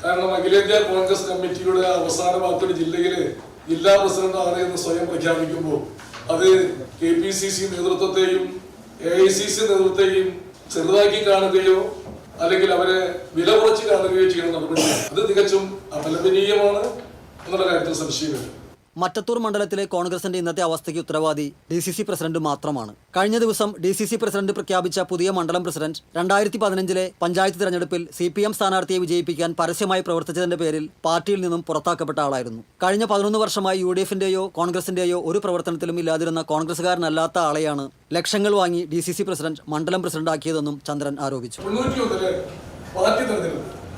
കാരണം അഖിലേന്ത്യാ കോൺഗ്രസ് കമ്മിറ്റിയുടെ അവസാന വാക്ക് ജില്ലയിലെ ജില്ലാ പ്രസിഡന്റ് ആണ് എന്ന് സ്വയം പ്രഖ്യാപിക്കുമ്പോൾ അത് KPCC നേതൃത്വത്തെയും AICC നേതൃത്വത്തെയും ചെറുതാക്കി കാണുകയോ അല്ലെങ്കിൽ അവരെ വില കുറച്ച് കാണുകയോ ചെയ്യുന്ന നടപടി അത് തികച്ചും അപലപനീയമാണ് എന്നുള്ള കാര്യത്തിൽ സംശയമില്ല. മറ്റത്തൂർ മണ്ഡലത്തിലെ കോൺഗ്രസിന്റെ ഇന്നത്തെ അവസ്ഥയ്ക്ക് ഉത്തരവാദി DCC പ്രസിഡന്റ് മാത്രമാണ്. കഴിഞ്ഞ ദിവസം DCC പ്രസിഡന്റ് പ്രഖ്യാപിച്ച പുതിയ മണ്ഡലം പ്രസിഡന്റ് 2015 പഞ്ചായത്ത് തെരഞ്ഞെടുപ്പിൽ CPM സ്ഥാനാർത്ഥിയെ വിജയിപ്പിക്കാൻ പരസ്യമായി പ്രവർത്തിച്ചതിന്റെ പേരിൽ പാർട്ടിയിൽ നിന്നും പുറത്താക്കപ്പെട്ട ആളായിരുന്നു. കഴിഞ്ഞ 11 വർഷമായി UDFന്റെയോ കോൺഗ്രസിന്റെയോ ഒരു പ്രവർത്തനത്തിലും ഇല്ലാതിരുന്ന കോൺഗ്രസുകാരനല്ലാത്ത ആളെയാണ് ലക്ഷങ്ങൾ വാങ്ങി DCC പ്രസിഡന്റ് മണ്ഡലം പ്രസിഡന്റ് ആക്കിയതെന്നും ചന്ദ്രൻ ആരോപിച്ചു.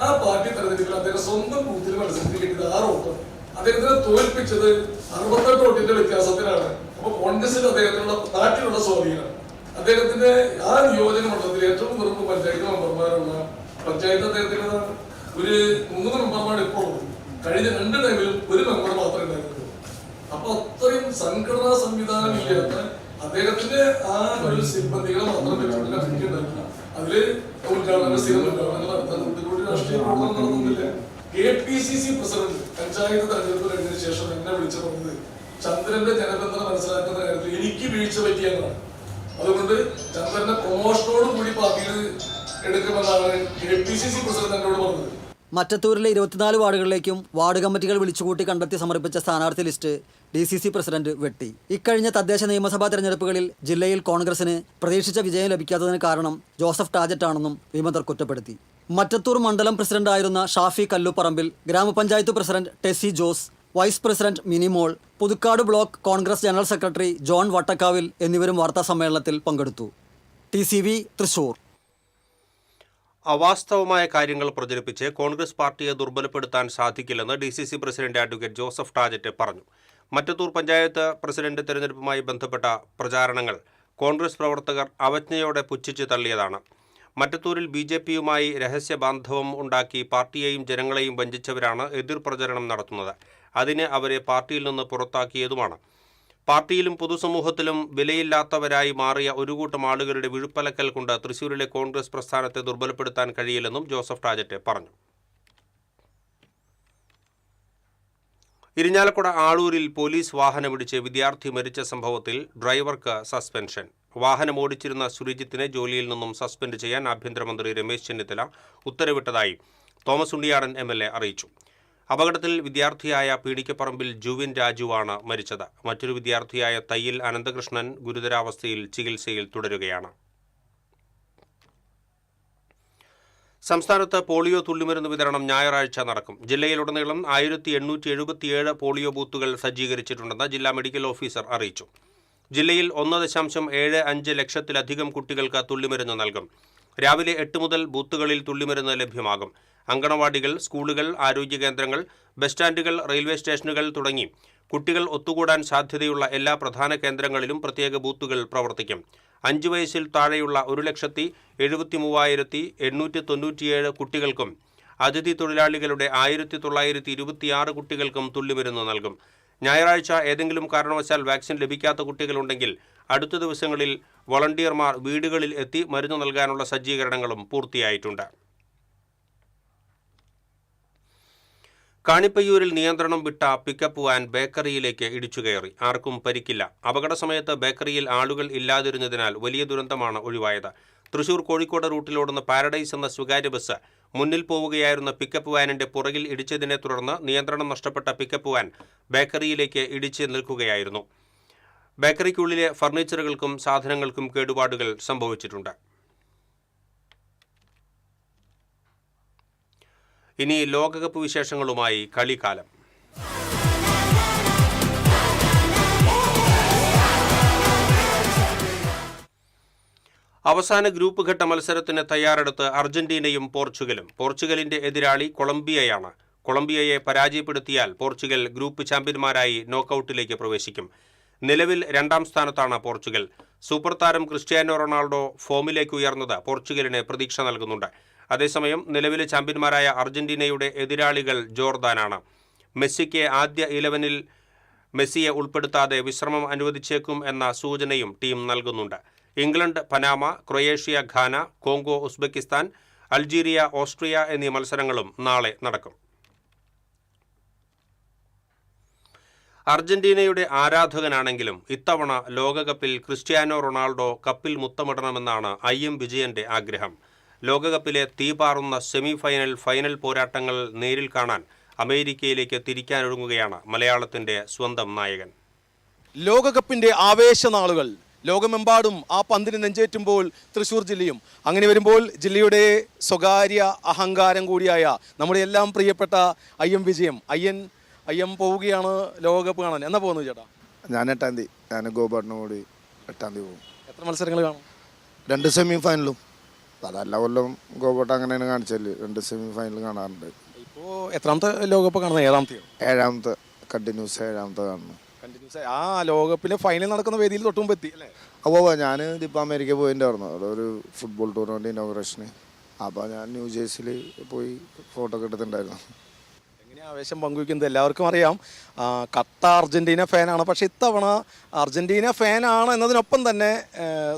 ആ പാർട്ടി തെരഞ്ഞെടുപ്പിൽ അദ്ദേഹം സ്വന്തം ബൂത്തിൽ മത്സരത്തിൽ കിട്ടിയത് 6 വോട്ട്. അദ്ദേഹത്തിനെ തോൽപ്പിച്ചത് 68 വോട്ടിന്റെ വ്യത്യാസത്തിലാണ്. അപ്പൊ കോൺഗ്രസിൽ അദ്ദേഹത്തിനുള്ള നാട്ടിലുള്ള സ്വാധീനം അദ്ദേഹത്തിന്റെ ആ നിയോജക മണ്ഡലത്തിൽ ഏറ്റവും കുറവ് പഞ്ചായത്ത് മെമ്പർമാരുള്ള പഞ്ചായത്ത് അദ്ദേഹത്തിന് ഒരു 3 മെമ്പർമാർ ഇപ്പോൾ കഴിഞ്ഞ 2 ടൈമിലും ഒരു മെമ്പർ മാത്രമേ ഉണ്ടായിരുന്നുള്ളൂ. അപ്പൊ അത്രയും സംഘടനാ സംവിധാനം ഇല്ലാത്ത അദ്ദേഹത്തിന്റെ ആ ഒരു സിബന്ധികളെ മാത്രം വെച്ചിട്ടുണ്ടായിരുന്നില്ല. അതില് ഉദ്ഘാടന സ്ഥിരം ഉദ്ഘാടനങ്ങൾ നടത്താൻ രാഷ്ട്രീയ പ്രവർത്തനം നടത്തുന്നില്ല. KPCC പ്രസിഡന്റ് പഞ്ചായത്ത് തെരഞ്ഞെടുപ്പ് കഴിഞ്ഞതിന് ശേഷം എന്നെ വിളിച്ചു പറഞ്ഞത് ചന്ദ്രന്റെ ജനബന്ധന മനസ്സിലാക്കുന്ന കാര്യത്തിൽ എനിക്ക് വീഴ്ച പറ്റിയെന്നാണ്. അതുകൊണ്ട് ചന്ദ്രന്റെ പ്രൊമോഷനോട് കൂടി പാർട്ടിയിൽ എടുക്കുമെന്നാണ് KPCC പ്രസിഡന്റ് എന്നോട് പറഞ്ഞത്. മറ്റത്തൂരിലെ 24 വാർഡുകളിലേക്കും വാർഡ് കമ്മിറ്റികൾ വിളിച്ചുകൂട്ടി കണ്ടെത്തി സമർപ്പിച്ച സ്ഥാനാർത്ഥി ലിസ്റ്റ് DCC പ്രസിഡന്റ് വെട്ടി. ഇക്കഴിഞ്ഞ തദ്ദേശ നിയമസഭാ തെരഞ്ഞെടുപ്പുകളിൽ ജില്ലയിൽ കോൺഗ്രസിന് പ്രതീക്ഷിച്ച വിജയം ലഭിക്കാത്തതിന് കാരണം ജോസഫ് ടാജറ്റാണെന്നും വിമതർ കുറ്റപ്പെടുത്തി. മറ്റത്തൂർ മണ്ഡലം പ്രസിഡന്റായിരുന്ന ഷാഫി കല്ലുപ്പറമ്പിൽ, ഗ്രാമപഞ്ചായത്ത് president Tessy Jose, vice president Minimol, Puthukkad block Congress general secretary John Vattakkavil എന്നിവരും വാർത്താസമ്മേളനത്തിൽ പങ്കെടുത്തു. TCV തൃശൂർ. അവാസ്തവമായ കാര്യങ്ങൾ പ്രചരിപ്പിച്ച് കോൺഗ്രസ് പാർട്ടിയെ ദുർബലപ്പെടുത്താൻ സാധിക്കില്ലെന്ന് DCC പ്രസിഡന്റ് അഡ്വക്കേറ്റ് ജോസഫ് ടാജറ്റ് പറഞ്ഞു. മറ്റത്തൂർ പഞ്ചായത്ത് പ്രസിഡന്റ് തെരഞ്ഞെടുപ്പുമായി ബന്ധപ്പെട്ട പ്രചാരണങ്ങൾ കോൺഗ്രസ് പ്രവർത്തകർ അവജ്ഞയോടെ പുച്ഛിച്ച് തള്ളിയതാണ്. മറ്റത്തൂരിൽ BJPയുമായി രഹസ്യബാന്ധവം ഉണ്ടാക്കി പാർട്ടിയെയും ജനങ്ങളെയും വഞ്ചിച്ചവരാണ് എതിർ പ്രചരണം നടത്തുന്നത്. അതിന് അവരെ പാർട്ടിയിൽ നിന്ന് പുറത്താക്കിയതുമാണ്. പാർട്ടിയിലും പൊതുസമൂഹത്തിലും വിലയില്ലാത്തവരായി മാറിയ ഒരു കൂട്ടം ആളുകളുടെ വിഴുപ്പലക്കൽ കൊണ്ട് തൃശൂരിലെ കോൺഗ്രസ് പ്രസ്ഥാനത്തെ ദുർബലപ്പെടുത്താൻ കഴിയില്ലെന്നും ജോസഫ് ടാജറ്റ് പറഞ്ഞു. ഇരിഞ്ഞാലക്കുട ആളൂരിൽ പോലീസ് വാഹനമിടിച്ച് വിദ്യാർത്ഥി മരിച്ച സംഭവത്തിൽ ഡ്രൈവർക്ക് സസ്പെൻഷൻ. വാഹനമോടിച്ചിരുന്ന സുരജിത്തിനെ ജോലിയിൽ നിന്നും സസ്പെൻഡ് ചെയ്യാൻ ആഭ്യന്തരമന്ത്രി രമേശ് ചെന്നിത്തല ഉത്തരവിട്ടതായി തോമസ് ഉണ്ണിയാടൻ MLA അറിയിച്ചു. അപകടത്തിൽ വിദ്യാർത്ഥിയായ പീടിക്കപ്പറമ്പിൽ ജുവിൻ രാജുവാണ് മരിച്ചത്. മറ്റൊരു വിദ്യാർത്ഥിയായ തയ്യിൽ അനന്തകൃഷ്ണൻ ഗുരുതരാവസ്ഥയിൽ ചികിത്സയിൽ തുടരുകയാണ്. സംസ്ഥാനത്ത് പോളിയോ തുള്ളിമരുന്ന് വിതരണം ഞായറാഴ്ച നടക്കും. ജില്ലയിലുടനീളം 1877 പോളിയോ ബൂത്തുകൾ സജ്ജീകരിച്ചിട്ടുണ്ടെന്ന് ജില്ലാ മെഡിക്കൽ ഓഫീസർ അറിയിച്ചു. ജില്ലയിൽ 1.75 ലക്ഷത്തിലധികം കുട്ടികൾക്ക് തുള്ളിമരുന്ന് നൽകും. രാവിലെ 8 മുതൽ ബൂത്തുകളിൽ തുള്ളിമരുന്ന് ലഭ്യമാകും. അങ്കണവാടികൾ, സ്കൂളുകൾ, ആരോഗ്യ കേന്ദ്രങ്ങൾ, ബസ് സ്റ്റാൻഡുകൾ, റെയിൽവേ സ്റ്റേഷനുകൾ തുടങ്ങി കുട്ടികൾ ഒത്തുകൂടാൻ സാധ്യതയുള്ള എല്ലാ പ്രധാന കേന്ദ്രങ്ങളിലും പ്രത്യേക ബൂത്തുകൾ പ്രവർത്തിക്കും. 5 വയസ്സിൽ താഴെയുള്ള 1,73,897 കുട്ടികൾക്കും അതിഥി തൊഴിലാളികളുടെ 1926 കുട്ടികൾക്കും തുള്ളിമരുന്ന് നൽകും. ഞായറാഴ്ച ഏതെങ്കിലും കാരണവശാൽ വാക്സിൻ ലഭിക്കാത്ത കുട്ടികളുണ്ടെങ്കിൽ അടുത്ത ദിവസങ്ങളിൽ വളണ്ടിയർമാർ വീടുകളിൽ എത്തി മരുന്ന് നൽകാനുള്ള സജ്ജീകരണങ്ങളും പൂർത്തിയായിട്ടുണ്ട്. കാണിപ്പയ്യൂരിൽ നിയന്ത്രണം വിട്ട പിക്കപ്പ് വാൻ ബേക്കറിയിലേക്ക് ഇടിച്ചുകയറി. ആർക്കും പരിക്കില്ല. അപകട സമയത്ത് ബേക്കറിയിൽ ആളുകൾ ഇല്ലാതിരുന്നതിനാൽ വലിയ ദുരന്തമാണ് ഒഴിവായത്. തൃശൂർ കോഴിക്കോട് റൂട്ടിലോടുന്ന പാരഡൈസ് എന്ന സ്വകാര്യ ബസ് മുന്നിൽ പോവുകയായിരുന്ന പിക്കപ്പ് വാനിന്റെ പുറകിൽ ഇടിച്ചതിനെ തുടർന്ന് നിയന്ത്രണം നഷ്ടപ്പെട്ട പിക്കപ്പ് വാൻ ബേക്കറിയിലേക്ക് ഇടിച്ച് നിൽക്കുകയായിരുന്നു. ബേക്കറിക്കുള്ളിലെ ഫർണിച്ചറുകൾക്കും സാധനങ്ങൾക്കും കേടുപാടുകൾ സംഭവിച്ചിട്ടുണ്ട്. ഇനി ലോകകപ്പ് വിശേഷങ്ങളുമായി കളിക്കാലം. അവസാന ഗ്രൂപ്പ് ഘട്ട മത്സരത്തിന് തയ്യാറെടുത്ത് അർജന്റീനയും പോർച്ചുഗലും. പോർച്ചുഗലിന്റെ എതിരാളി കൊളംബിയയാണ്. കൊളംബിയയെ പരാജയപ്പെടുത്തിയാൽ പോർച്ചുഗൽ ഗ്രൂപ്പ് ചാമ്പ്യന്മാരായി നോക്കൌട്ടിലേക്ക് പ്രവേശിക്കും. നിലവിൽ 2ാം സ്ഥാനത്താണ് പോർച്ചുഗൽ. സൂപ്പർ താരം ക്രിസ്ത്യാനോ റൊണാൾഡോ ഫോമിലേക്ക് ഉയർന്നത് പോർച്ചുഗലിന് പ്രതീക്ഷ നൽകുന്നുണ്ട്. അതേസമയം നിലവിലെ ചാമ്പ്യന്മാരായ അർജന്റീനയുടെ എതിരാളികൾ ജോർദാനാണ്. മെസ്സിക്ക് ആദ്യ 11-ൽ മെസ്സിയെ ഉൾപ്പെടുത്താതെ വിശ്രമം അനുവദിച്ചേക്കും എന്ന സൂചനയും ടീം നൽകുന്നുണ്ട്. England, Panama, Croatia, Ghana, Congo, Uzbekistan, Algeria, Austria എന്നീ മത്സരങ്ങളും നാളെ നടക്കും. അർജന്റീനയുടെ ആരാധകനാണെങ്കിലും ഇത്തവണ ലോകകപ്പിൽ ക്രിസ്ത്യാനോ റൊണാൾഡോ കപ്പിൽ മുത്തമിടണമെന്നാണ് IM വിജയന്റെ ആഗ്രഹം. ലോകകപ്പിലെ തീപാറുന്ന സെമിഫൈനൽ, ഫൈനൽ പോരാട്ടങ്ങൾ നേരിൽ കാണാൻ അമേരിക്കയിലേക്ക് തിരിക്കാനൊരുങ്ങുകയാണ് മലയാളത്തിന്റെ സ്വന്തം നായകൻ. ലോകകപ്പിന്റെ ആവേശ നാളുകൾ ലോകമെമ്പാടും ആ പന്തിന് നെഞ്ചേറ്റുമ്പോൾ തൃശ്ശൂർ ജില്ലയും, അങ്ങനെ വരുമ്പോൾ ജില്ലയുടെ സ്വകാര്യ അഹങ്കാരം കൂടിയായ നമ്മുടെ എല്ലാം പ്രിയപ്പെട്ട IM വിജയം, അയ്യം പോവുകയാണ് ലോകകപ്പ് കാണാൻ. എന്നാ പോകുന്നു ചേട്ടാ? ഞാൻ 8-ാം തീയതി, ഞാൻ ഗോപാട്ടിനും കൂടി 8-ാം തീയതി പോകും. എത്ര മത്സരങ്ങൾ കാണും? 2 സെമി ഫൈനലും. അതല്ല കൊല്ലം ഗോപാട്ട് അങ്ങനെയാണ് കാണിച്ചല്ലേ, 2 സെമി ഫൈനൽ കാണാറുണ്ട്. ഇപ്പോൾ എത്രാമത്തെ ലോകകപ്പ് കാണുന്നത്? 7ാമത്തെയോ? 7ാമത്തെ, കണ്ടിന്യൂസ് 7ാമത്തെ കാണുന്നു. കണ്ടിന്യൂസ് ആ ലോകകപ്പിലെ ഫൈനൽ നടക്കുന്ന വേദിയിൽ തൊട്ട് മുമ്പ് എത്തി അല്ലേ? അപ്പോൾ ഞാൻ ഇതിപ്പോൾ അമേരിക്ക പോയിട്ടുണ്ടായിരുന്നു, അവിടെ ഒരു ഫുട്ബോൾ ടൂർണമെൻറ്റ് ഇനോഗ്രേഷന്. അപ്പോൾ ഞാൻ ന്യൂജേഴ്സിയിൽ പോയി ഫോട്ടോ ഒക്കെ എടുത്തിട്ടുണ്ടായിരുന്നു. ആവേശം പങ്കുവയ്ക്കുന്നത് എല്ലാവർക്കും അറിയാം. കട്ട അർജന്റീന ഫാനാണ്. പക്ഷേ ഇത്തവണ അർജന്റീന ഫാനാണ് എന്നതിനൊപ്പം തന്നെ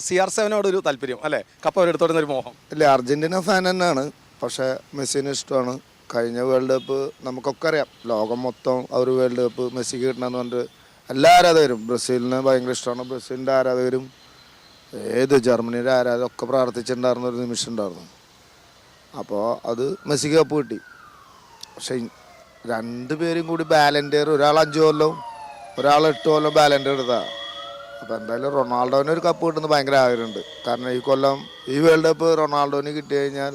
CR7 താല്പര്യം അല്ലേ? കപ്പ അവരെടുത്തോടുന്നൊരു മോഹം. ഇല്ല, അർജന്റീന ഫാൻ തന്നെയാണ്. പക്ഷേ മെസ്സിനെ ഇഷ്ടമാണ്. കഴിഞ്ഞ വേൾഡ് കപ്പ് നമുക്കൊക്കെ അറിയാം, ലോകം മൊത്തം ഒരു വേൾഡ് കപ്പ് മെസ്സിക്ക് കിട്ടണമെന്ന് പറഞ്ഞിട്ട് എല്ലാ ആരാധകരും, ബ്രസീലിന് ഭയങ്കര ഇഷ്ടമാണ്. ബ്രസീലിൻ്റെ ആരാധകരും ജർമ്മനിയുടെ ആരാധകരൊക്കെ പ്രാർത്ഥിച്ചിട്ടുണ്ടായിരുന്ന ഒരു നിമിഷം ഉണ്ടായിരുന്നു. അപ്പോൾ അത് മെസ്സിക്ക് കപ്പ് കിട്ടി. പക്ഷേ 2 പേരും കൂടി ബാലൻഡിയർ, ഒരാൾ 5 കൊല്ലം ഒരാൾ 8 കൊല്ലം ബാലൻഡിയർ എടുത്താൽ. അപ്പോൾ എന്തായാലും റൊണാൾഡോന് ഒരു കപ്പ് കിട്ടുന്നത് ഭയങ്കര ആഗ്രഹമുണ്ട്. കാരണം ഈ കൊല്ലം ഈ വേൾഡ് കപ്പ് റൊണാൾഡോന് കിട്ടി കഴിഞ്ഞാൽ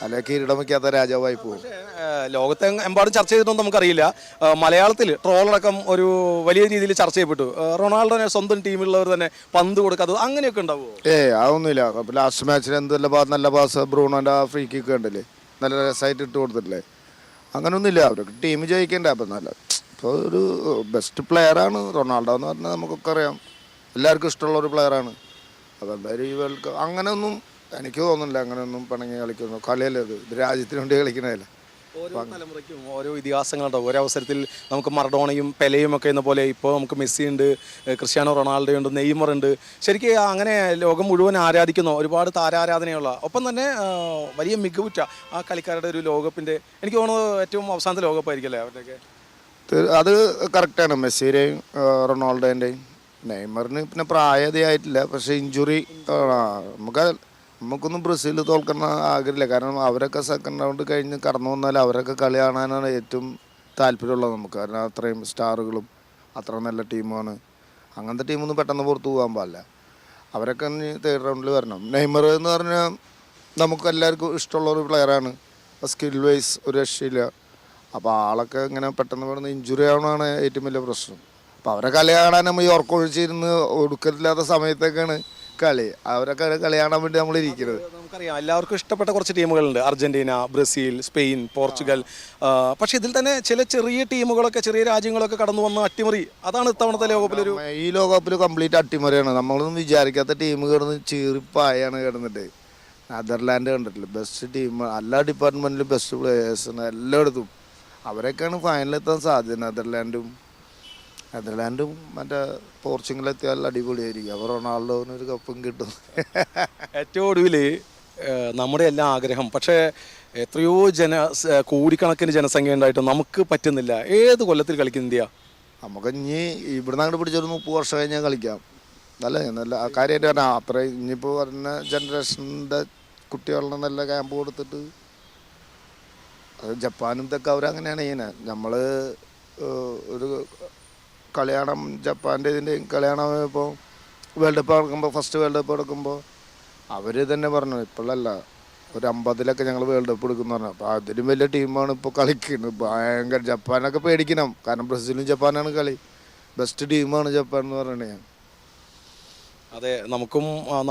അല്ലെങ്കിൽ കിരീടം വയ്ക്കാത്ത രാജാവായി പോകും. ലോകത്തെ എമ്പാടും ചർച്ച ചെയ്തിട്ടൊന്നും നമുക്കറിയില്ല. മലയാളത്തിൽ ട്രോളടക്കം ഒരു വലിയ രീതിയിൽ ചർച്ച ചെയ്യപ്പെട്ടു. റൊണാൾഡോനെ സ്വന്തം ടീമിലുള്ളവർ തന്നെ പന്ത് കൊടുക്കാത്തത് അങ്ങനെയൊക്കെ ഉണ്ടാവുമോ? അതൊന്നുമില്ല. അപ്പോൾ ലാസ്റ്റ് മാച്ചിൽ നല്ല പാസ് ബ്രൂണോൻ്റെ ആ ഫ്രീ കിക്ക് കണ്ടില്ലേ, നല്ല രസമായിട്ട് ഇട്ട് കൊടുത്തിട്ടില്ലേ? അങ്ങനെയൊന്നുമില്ല, അവർക്ക് ടീം ജയിക്കണ്ടേ. അപ്പം ഇപ്പോൾ ഒരു ബെസ്റ്റ് പ്ലെയറാണ് റൊണാൾഡോ എന്ന് പറഞ്ഞാൽ നമുക്കൊക്കെ അറിയാം, എല്ലാവർക്കും ഇഷ്ടമുള്ള ഒരു പ്ലെയറാണ്. അപ്പോൾ എന്തായാലും ഈ വേൾഡ് കപ്പ് അങ്ങനെയൊന്നും എനിക്ക് തോന്നുന്നില്ല, അങ്ങനെയൊന്നും പിണങ്ങി കളിക്കുന്നു. കളിയല്ലേ, ഇത് രാജ്യത്തിന് വേണ്ടി കളിക്കണതല്ലേ. ഓരോ തലമുറയ്ക്കും ഓരോ ഇതിഹാസങ്ങളുണ്ടാവും. ഓരോ അവസരത്തിൽ നമുക്ക് മറഡോണയും പെലെയും ഒക്കെ എന്ന പോലെ ഇപ്പോൾ നമുക്ക് മെസ്സി ഉണ്ട്, ക്രിസ്ത്യാനോ റൊണാൾഡോ ഉണ്ട്, നെയ്മർ ഉണ്ട്. ശരിക്കും അങ്ങനെ ലോകം മുഴുവൻ ആരാധിക്കുന്ന ഒരുപാട് താരാരാധനയുള്ള, ഒപ്പം തന്നെ വലിയ മികവുറ്റ ആ കളിക്കാരുടെ ഒരു ലോകകപ്പിൻ്റെ എനിക്ക് തോന്നുന്നത് ഏറ്റവും അവസാനത്തെ ലോകകപ്പായിരിക്കും അല്ലേ അവരുടെയൊക്കെ? അത് കറക്റ്റാണ്. മെസ്സിയുടെയും റൊണാൾഡോൻ്റെയും. നെയ്മറിന് പിന്നെ പ്രായതയായിട്ടില്ല, പക്ഷേ ഇഞ്ചുറി നമുക്കൊന്നും ബ്രസീൽ തോൽക്കുന്ന ആഗ്രഹമില്ല. കാരണം അവരൊക്കെ സെക്കൻഡ് റൗണ്ട് കഴിഞ്ഞ് കടന്നു വന്നാൽ അവരൊക്കെ കളി കാണാനാണ് ഏറ്റവും താല്പര്യമുള്ളത് നമുക്ക്. കാരണം അത്രയും സ്റ്റാറുകളും അത്ര നല്ല ടീമാണ്. അങ്ങനത്തെ ടീമൊന്നും പെട്ടെന്ന് പുറത്ത് പോകാൻ പാടില്ല. അവരൊക്കെ 3rd റൗണ്ടിൽ വരണം. നെയ്മർ എന്ന് പറഞ്ഞാൽ നമുക്ക് എല്ലാവർക്കും ഇഷ്ടമുള്ള ഒരു പ്ലെയറാണ്. സ്കിൽ വൈസ് ഒരു രക്ഷയില്ല. അപ്പോൾ ആളൊക്കെ ഇങ്ങനെ പെട്ടെന്ന് പെട്ടെന്ന് ഇഞ്ചുറി ആവണമാണ് ഏറ്റവും വലിയ പ്രശ്നം. അപ്പോൾ അവരെ കളി കാണാൻ നമ്മൾ ഈ ഉറക്കൊഴിച്ചിരുന്ന് ഒടുക്കലില്ലാത്ത സമയത്തൊക്കെയാണ് കളി. അവരൊക്കെ കളി കാണാൻ വേണ്ടി നമ്മൾ ഇരിക്കുന്നത്. നമുക്കറിയാം എല്ലാവർക്കും ഇഷ്ടപ്പെട്ട കുറച്ച് ടീമുകളുണ്ട്, അർജന്റീന, ബ്രസീൽ, സ്പെയിൻ, പോർച്ചുഗൽ. പക്ഷെ ഇതിൽ തന്നെ ചില ചെറിയ ടീമുകളൊക്കെ, ചെറിയ രാജ്യങ്ങളൊക്കെ കടന്നു വന്ന അട്ടിമറി, അതാണ് ഇത്തവണത്തെ ലോകകപ്പിലൊരു ഈ ലോകകപ്പിൽ കംപ്ലീറ്റ് അട്ടിമറിയാണ്. നമ്മളൊന്നും വിചാരിക്കാത്ത ടീം കിടന്ന് ചീറിപ്പായാണ് കിടന്നിട്ട്. നെതർലാൻഡ് കണ്ടിട്ടില്ല, ബെസ്റ്റ് ടീം, എല്ലാ ഡിപ്പാർട്ട്മെൻറ്റിലും ബെസ്റ്റ് പ്ലേയേഴ്സാണ് എല്ലായിടത്തും. അവരൊക്കെയാണ് ഫൈനലിലെത്താൻ സാധ്യത. നെതർലാൻഡും മറ്റേ പോർച്ചുഗലെത്തിയാൽ അടിപൊളിയായിരിക്കും. അപ്പോൾ റൊണാൾഡോന് ഒരു കപ്പും കിട്ടും. ഏറ്റവും ഒടുവിൽ നമ്മുടെ എല്ലാം ആഗ്രഹം, പക്ഷേ എത്രയോ കോടിക്കണക്കിന് ജനസംഖ്യ ഉണ്ടായിട്ട് നമുക്ക് പറ്റുന്നില്ല. ഏത് കൊല്ലത്തിൽ കളിക്കും ഇന്ത്യ? നമുക്ക് ഇനി ഇവിടുന്ന് അങ്ങോട്ട് പിടിച്ചൊരു 30 വർഷം കഴിഞ്ഞാൽ കളിക്കാം. നല്ല ആ കാര്യമായിട്ട് പറഞ്ഞാൽ അത്ര ഇനിയിപ്പോൾ വരുന്ന ജനറേഷൻ്റെ കുട്ടികളുടെ നല്ല ക്യാമ്പ് കൊടുത്തിട്ട് അത് ജപ്പാനും ഇതൊക്കെ അവരങ്ങനെയാണ് ചെയ്യുന്നത്. നമ്മൾ ഒരു കളി കാണാൻ ജപ്പാൻ്റെ ഇതിൻ്റെയും കളി കാണാൻ ഇപ്പോൾ വേൾഡ് കപ്പ് നടക്കുമ്പോൾ, ഫസ്റ്റ് വേൾഡ് കപ്പ് നടക്കുമ്പോൾ അവർ തന്നെ പറഞ്ഞു ഇപ്പോഴല്ല ഒരു 50-ലൊക്കെ ഞങ്ങൾ വേൾഡ് കപ്പ് എടുക്കുന്നു പറഞ്ഞു. അപ്പോൾ അതിലും വലിയ ടീമാണ് ഇപ്പോൾ കളിക്കുന്നത്. ഭയങ്കര ജപ്പാനൊക്കെ പേടിക്കണം. കാരണം ബ്രസീലും ജപ്പാനാണ് കളി. ബെസ്റ്റ് ടീമാണ് ജപ്പാൻ എന്ന് പറയണേ. അതെ,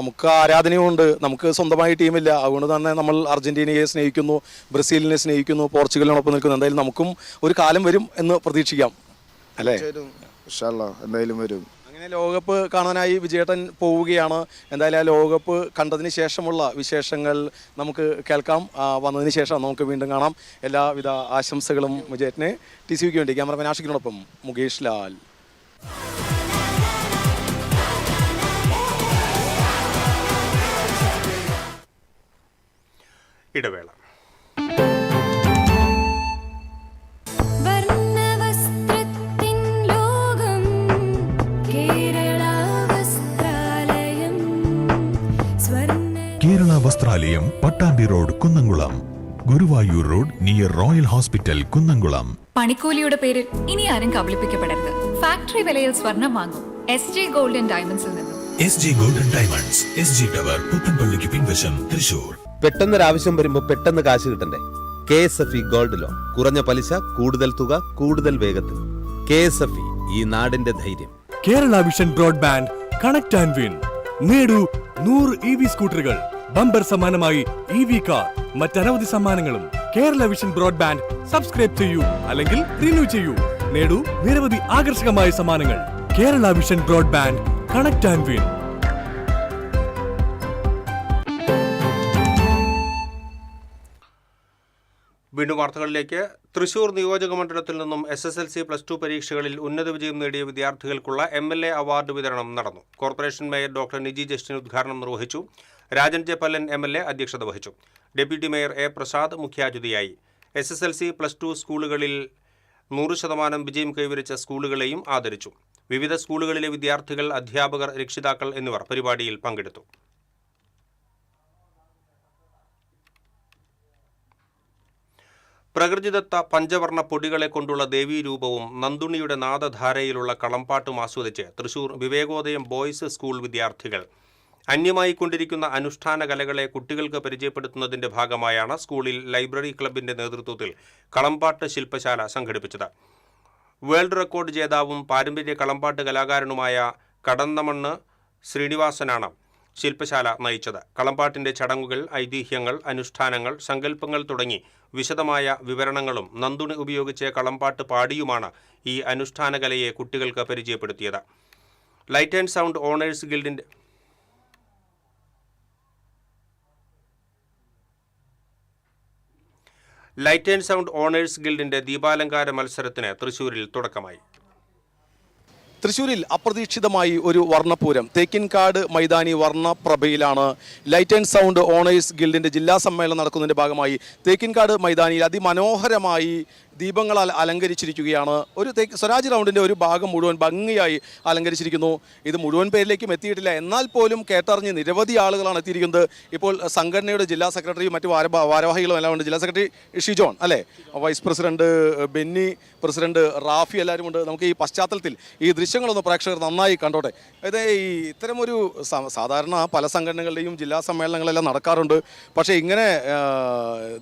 നമുക്ക് ആരാധനയുമുണ്ട്. നമുക്ക് സ്വന്തമായി ടീമില്ല. അതുകൊണ്ട് തന്നെ നമ്മൾ അർജന്റീനയെ സ്നേഹിക്കുന്നു, ബ്രസീലിനെ സ്നേഹിക്കുന്നു, പോർച്ചുഗലിനോടൊപ്പം നിൽക്കുന്നു. എന്തായാലും നമുക്കും ഒരു കാലം വരും എന്ന് പ്രതീക്ഷിക്കാം അല്ലേ? എന്തായാലും വരും. അങ്ങനെ ലോകകപ്പ് കാണാനായി വിജയേട്ടൻ പോവുകയാണ്. എന്തായാലും ആ ലോകകപ്പ് കണ്ടതിന് ശേഷമുള്ള വിശേഷങ്ങൾ നമുക്ക് കേൾക്കാം. വന്നതിന് ശേഷം നമുക്ക് വീണ്ടും കാണാം. എല്ലാവിധ ആശംസകളും വിജയേട്ടന്. TCVക്ക് വേണ്ടി ക്യാമറമാൻ ആഷിഖിനോടൊപ്പം മുകേഷ് ലാൽ. ഇടവേള. വർണ്ണവസ്ത്രത്തിൻ വസ്ത്രാലയം, Pattambi road, Kunnamkulam. Guruvayur road near royal hospital, Kunnamkulam. പണിക്കൂലിയുടെ പേരിൽ ഇനി ആരും കബളിപ്പിക്കപ്പെടരുത്. ഫാക്ടറി വിലയിൽ സ്വർണം വാങ്ങും SJ ഗോൾഡ് ആൻഡ് ഡയമണ്ട്സിൽ നിന്നും. SJ gold and diamonds, SG tower, പുത്തൻപള്ളിക്ക് പിൻവശം, തൃശൂർ. പെട്ടെന്നൊരാവശ്യം വരുമ്പോൾ പെട്ടെന്ന് കാശ് കിട്ടണ്ടേ? KSFE gold loan. കുറഞ്ഞ പലിശ, കൂടുതൽ തുക, കൂടുതൽ വേഗത്തിൽ. KSFE, ഈ നാടിന്റെ ധൈര്യം. Kerala vision broadband connect and win. നേടൂ 100 EV സ്കൂട്ടറുകൾ, ബമ്പർ സമ്മാനമായി EV കാർ, മറ്റനവധി സമ്മാനങ്ങളും. കേരള വിഷൻ ബ്രോഡ്ബാൻഡ് സബ്സ്ക്രൈബ് ചെയ്യൂ, അല്ലെങ്കിൽ റിന്യൂ ചെയ്യൂ. നേടൂ നിരവധി ആകർഷകമായ സമ്മാനങ്ങൾ. Kerala vision broadband connect and win. വീണ്ടും വാർത്തകളിലേക്ക്. തൃശൂർ നിയോജക മണ്ഡലത്തിൽ നിന്നും SSLC +2 പരീക്ഷകളിൽ ഉന്നത വിജയം നേടിയ വിദ്യാർത്ഥികൾക്കുള്ള MLA അവാർഡ് വിതരണം നടന്നു. Corporation mayor doctor Niji Justin ഉദ്ഘാടനം നിർവഹിച്ചു. രാജൻ ജെ പല്ലൻ MLA അധ്യക്ഷത വഹിച്ചു. ഡെപ്യൂട്ടി മേയർ A പ്രസാദ് മുഖ്യാതിഥിയായി. SSLC +2 സ്കൂളുകളിൽ 100% വിജയം കൈവരിച്ച സ്കൂളുകളെയും ആദരിച്ചു. വിവിധ സ്കൂളുകളിലെ വിദ്യാർത്ഥികൾ, അധ്യാപകർ, രക്ഷിതാക്കൾ എന്നിവർ പരിപാടിയിൽ പങ്കെടുത്തു. പ്രകൃതിദത്ത പഞ്ചവർണ്ണ പൊടികളെ കൊണ്ടുള്ള ദേവീരൂപവും നന്ദുണിയുടെ നാദധാരയിലുള്ള കളംപാട്ടും ആസ്വദിച്ച് തൃശൂർ വിവേകോദയം ബോയ്സ് സ്കൂൾ വിദ്യാർത്ഥികൾ. അന്യമായിക്കൊണ്ടിരിക്കുന്ന അനുഷ്ഠാന കലകളെ കുട്ടികൾക്ക് പരിചയപ്പെടുത്തുന്നതിന്റെ ഭാഗമായാണ് സ്കൂളിൽ ലൈബ്രറി ക്ലബിന്റെ നേതൃത്വത്തിൽ കളംപാട്ട് ശില്പശാല സംഘടിപ്പിച്ചത്. വേൾഡ് റെക്കോർഡ് ജേതാവും പാരമ്പര്യ കളംപാട്ട് കലാകാരനുമായ കടന്നമണ്ണ് ശ്രീനിവാസനാണ് ശില്പശാല നയിച്ചത്. കളംപാട്ടിന്റെ ചടങ്ങുകൾ, ഐതിഹ്യങ്ങൾ, അനുഷ്ഠാനങ്ങൾ, സങ്കല്പങ്ങൾ തുടങ്ങി വിശദമായ വിവരണങ്ങളും നന്ദുണി ഉപയോഗിച്ച് കളംപാട്ട് പാടിയുമാണ് ഈ അനുഷ്ഠാന കലയെ കുട്ടികൾക്ക് പരിചയപ്പെടുത്തിയത്. ലൈറ്റ് ആൻഡ് സൗണ്ട് ഓണേഴ്സ് ഗിൽഡിന്റെ ദീപാലങ്കാര മത്സരത്തിന് തൃശൂരിൽ തുടക്കമായി. തൃശ്ശൂരിൽ അപ്രതീക്ഷിതമായി ഒരു വർണ്ണപൂരം. തേക്കിൻകാട് മൈതാനി വർണ്ണപ്രഭയിലാണ് ലൈറ്റ് ആൻഡ് സൗണ്ട് ഓണേഴ്സ് ഗിൽഡിന്റെ ജില്ലാ സമ്മേളനം നടക്കുന്നതിന്റെ ഭാഗമായി തേക്കിൻകാട് മൈതാനിയിൽ അതിമനോഹരമായി ദീപങ്ങളാൽ അലങ്കരിച്ചിരിക്കുകയാണ്. ഒരു സ്വരാജ് റൗണ്ടിൻ്റെ ഒരു ഭാഗം മുഴുവൻ ഭംഗിയായി അലങ്കരിച്ചിരിക്കുന്നു. ഇത് മുഴുവൻ പേരിലേക്കും എത്തിയിട്ടില്ല, എന്നാൽ പോലും കേട്ടറിഞ്ഞ് നിരവധി ആളുകളാണ് എത്തിയിരിക്കുന്നത്. ഇപ്പോൾ സംഘടനയുടെ ജില്ലാ സെക്രട്ടറിയും മറ്റു ഭാരവാഹികളും എല്ലാം ഉണ്ട്. ജില്ലാ സെക്രട്ടറി ഷിജോൺ അല്ലേ, vice president Benny, president Rafi, എല്ലാവരും ഉണ്ട്. നമുക്ക് ഈ പശ്ചാത്തലത്തിൽ ഈ ദൃശ്യങ്ങളൊന്ന് പ്രേക്ഷകർ നന്നായി കണ്ടോട്ടെ. അതായത് ഈ ഇത്തരമൊരു സാധാരണ പല സംഘടനകളുടെയും ജില്ലാ സമ്മേളനങ്ങളെല്ലാം നടക്കാറുണ്ട്. പക്ഷേ ഇങ്ങനെ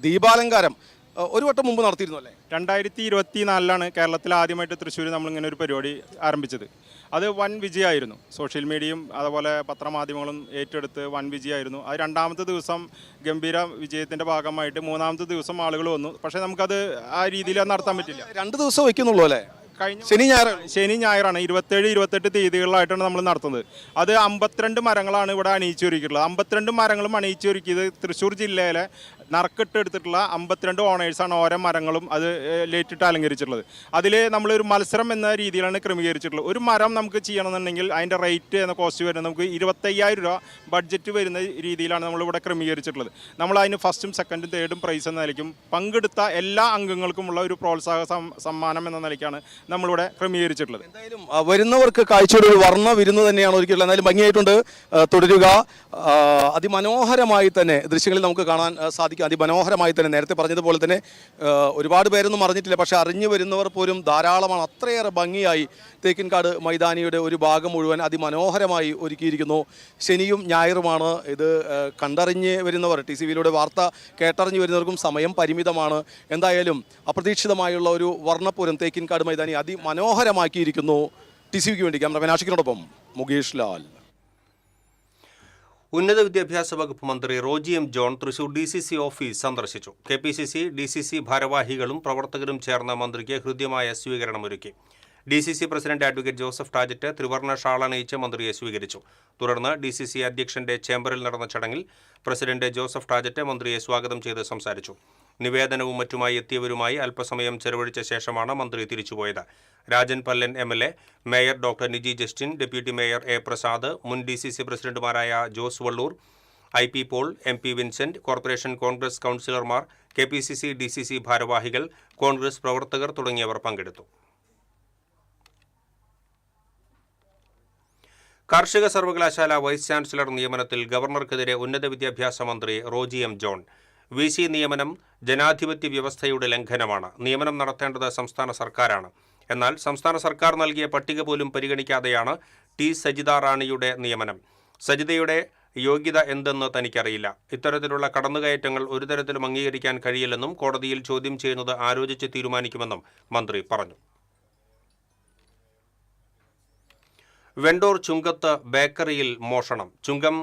ദീപാലങ്കാരം ഒരു വട്ടം മുമ്പ് നടത്തിയിരുന്നു അല്ലേ? 2024 കേരളത്തിൽ ആദ്യമായിട്ട് തൃശ്ശൂർ നമ്മളിങ്ങനെ ഒരു പരിപാടി ആരംഭിച്ചത്. അത് വൻ വിജയമായിരുന്നു. സോഷ്യൽ മീഡിയയും അതുപോലെ പത്രമാധ്യമങ്ങളും ഏറ്റെടുത്ത് വൻ വിജയമായിരുന്നു. അത് രണ്ടാമത്തെ ദിവസം ഗംഭീര വിജയത്തിൻ്റെ ഭാഗമായിട്ട് മൂന്നാമത്തെ ദിവസം ആളുകൾ വന്നു. പക്ഷേ നമുക്കത് ആ രീതിയിൽ നടത്താൻ പറ്റില്ല. 2 ദിവസം വയ്ക്കുന്നുള്ളൂ അല്ലേ? ശനി ഞായറാണ് 27, 28 തീയതികളിലായിട്ടാണ് നമ്മൾ നടത്തുന്നത്. അത് 52 മരങ്ങളാണ് ഇവിടെ അണിയിച്ചൊരുക്കിയിട്ടുള്ളത്. 52 മരങ്ങളും അണിയിച്ചൊരുക്കിയത് തൃശ്ശൂർ ജില്ലയിലെ നറുക്കിട്ട് എടുത്തിട്ടുള്ള 52 ഓണേഴ്സാണ് ഓരോ മരങ്ങളും അത് ലേറ്റിട്ട് അലങ്കരിച്ചിട്ടുള്ളത്. അതിൽ നമ്മളൊരു മത്സരം എന്ന രീതിയിലാണ് ക്രമീകരിച്ചിട്ടുള്ളത്. ഒരു മരം നമുക്ക് ചെയ്യണമെന്നുണ്ടെങ്കിൽ അതിൻ്റെ റേറ്റ് എന്ന കോസ്റ്റ് വരുന്നത് നമുക്ക് 25,000 രൂപ ബഡ്ജറ്റ് വരുന്ന രീതിയിലാണ് നമ്മളിവിടെ ക്രമീകരിച്ചിട്ടുള്ളത്. നമ്മൾ അതിന് ഫസ്റ്റും സെക്കൻഡും തേർഡും പ്രൈസ് എന്ന നിലയ്ക്കും പങ്കെടുത്ത എല്ലാ അംഗങ്ങൾക്കുമുള്ള ഒരു പ്രോത്സാഹ സമ്മാനം എന്ന നിലയ്ക്കാണ് നമ്മളിവിടെ ക്രമീകരിച്ചിട്ടുള്ളത്. എന്തായാലും വരുന്നവർക്ക് കാഴ്ചയുടെ ഒരു വർണ്ണ വിരുന്ന് തന്നെയാണ് ഒരുക്കിയിട്ടുള്ളത്. എന്തായാലും ഭംഗിയായിട്ടുണ്ട്. തുടരുക. അതിമനോഹരമായി തന്നെ ദൃശ്യങ്ങളിൽ നമുക്ക് കാണാൻ സാധിക്കും. അതിമനോഹരമായി തന്നെ നേരത്തെ പറഞ്ഞതുപോലെ തന്നെ ഒരുപാട് പേരൊന്നും അറിഞ്ഞിട്ടില്ല, പക്ഷേ അറിഞ്ഞു വരുന്നവർ പോലും ധാരാളമാണ്. അത്രയേറെ ഭംഗിയായി തേക്കിൻകാട് മൈതാനിയുടെ ഒരു ഭാഗം മുഴുവൻ അതിമനോഹരമായി ഒരുക്കിയിരിക്കുന്നു. ശനിയും ഞായറുമാണ് ഇത്. കണ്ടറിഞ്ഞ് വരുന്നവർ, TCVയിലൂടെ വാർത്ത കേട്ടറിഞ്ഞു വരുന്നവർക്കും സമയം പരിമിതമാണ്. എന്തായാലും അപ്രതീക്ഷിതമായുള്ള ഒരു വർണ്ണപൂരം തേക്കിൻകാട് മൈതാനി അതിമനോഹരമാക്കിയിരിക്കുന്നു. TCVക്ക് വേണ്ടി ക്യാമറമാൻ ആഷിഖിനോടൊപ്പം മുകേഷ് ലാൽ. ഉന്നത വിദ്യാഭ്യാസ വകുപ്പ് മന്ത്രി Roji M John Thrissur DCC office സന്ദർശിച്ചു. KPCC, DCC ഭാരവാഹികളും പ്രവർത്തകരും ചേർന്ന മന്ത്രിക്ക് ഹൃദ്യമായ സ്വീകരണമൊരുക്കി. DCC പ്രസിഡന്റ് അഡ്വക്കേറ്റ് ജോസഫ് ടാജറ്റ് ത്രിവർണ്ണ ഷാൾ അണിയിച്ച് മന്ത്രിയെ സ്വീകരിച്ചു. തുടർന്ന് DCC അധ്യക്ഷന്റെ ചേംബറിൽ നടന്ന ചടങ്ങിൽ പ്രസിഡന്റ് ജോസഫ് ടാജറ്റ് മന്ത്രിയെ സ്വാഗതം ചെയ്ത് സംസാരിച്ചു. നിവേദനവും മറ്റുമായി എത്തിയവരുമായി അല്പസമയം ചെലവഴിച്ച ശേഷമാണ് മന്ത്രി തിരിച്ചുപോയത്. Rajan Pallan MLA, mayor doctor Niji Justin, deputy mayor A Prasad, മുൻ DCC പ്രസിഡന്റുമാരായ Jose Valloor, IP Paul, MP Vincent, corporation Congress കൗൺസിലർമാർ, KPCC, DCC ഭാരവാഹികൾ, കോൺഗ്രസ് പ്രവർത്തകർ തുടങ്ങിയവർ പങ്കെടുത്തു. കാർഷിക സർവകലാശാല വൈസ് ചാൻസലർ നിയമനത്തിൽ ഗവർണർക്കെതിരെ ഉന്നത വിദ്യാഭ്യാസ മന്ത്രി റോജി എം ജോൺ. VC നിയമനം ജനാധിപത്യ വ്യവസ്ഥയുടെ ലംഘനമാണ്. നിയമനം നടത്തേണ്ടത് സംസ്ഥാന സർക്കാരാണ്. എന്നാൽ സംസ്ഥാന സർക്കാർ നൽകിയ പട്ടിക പോലും പരിഗണിക്കാതെയാണ് T. സജിത റാണിയുടെ നിയമനം. സജിതയുടെ യോഗ്യത എന്തെന്ന് തനിക്കറിയില്ല. ഇത്തരത്തിലുള്ള കടന്നുകയറ്റങ്ങൾ ഒരു തരത്തിലും അംഗീകരിക്കാൻ കഴിയില്ലെന്നും കോടതിയിൽ ചോദ്യം ചെയ്യുന്നത് ആലോചിച്ച് തീരുമാനിക്കുമെന്നും മന്ത്രി പറഞ്ഞു. വെണ്ടൂർ ചുങ്കത്ത് ബേക്കറിയിൽ മോഷണം. ചുങ്കം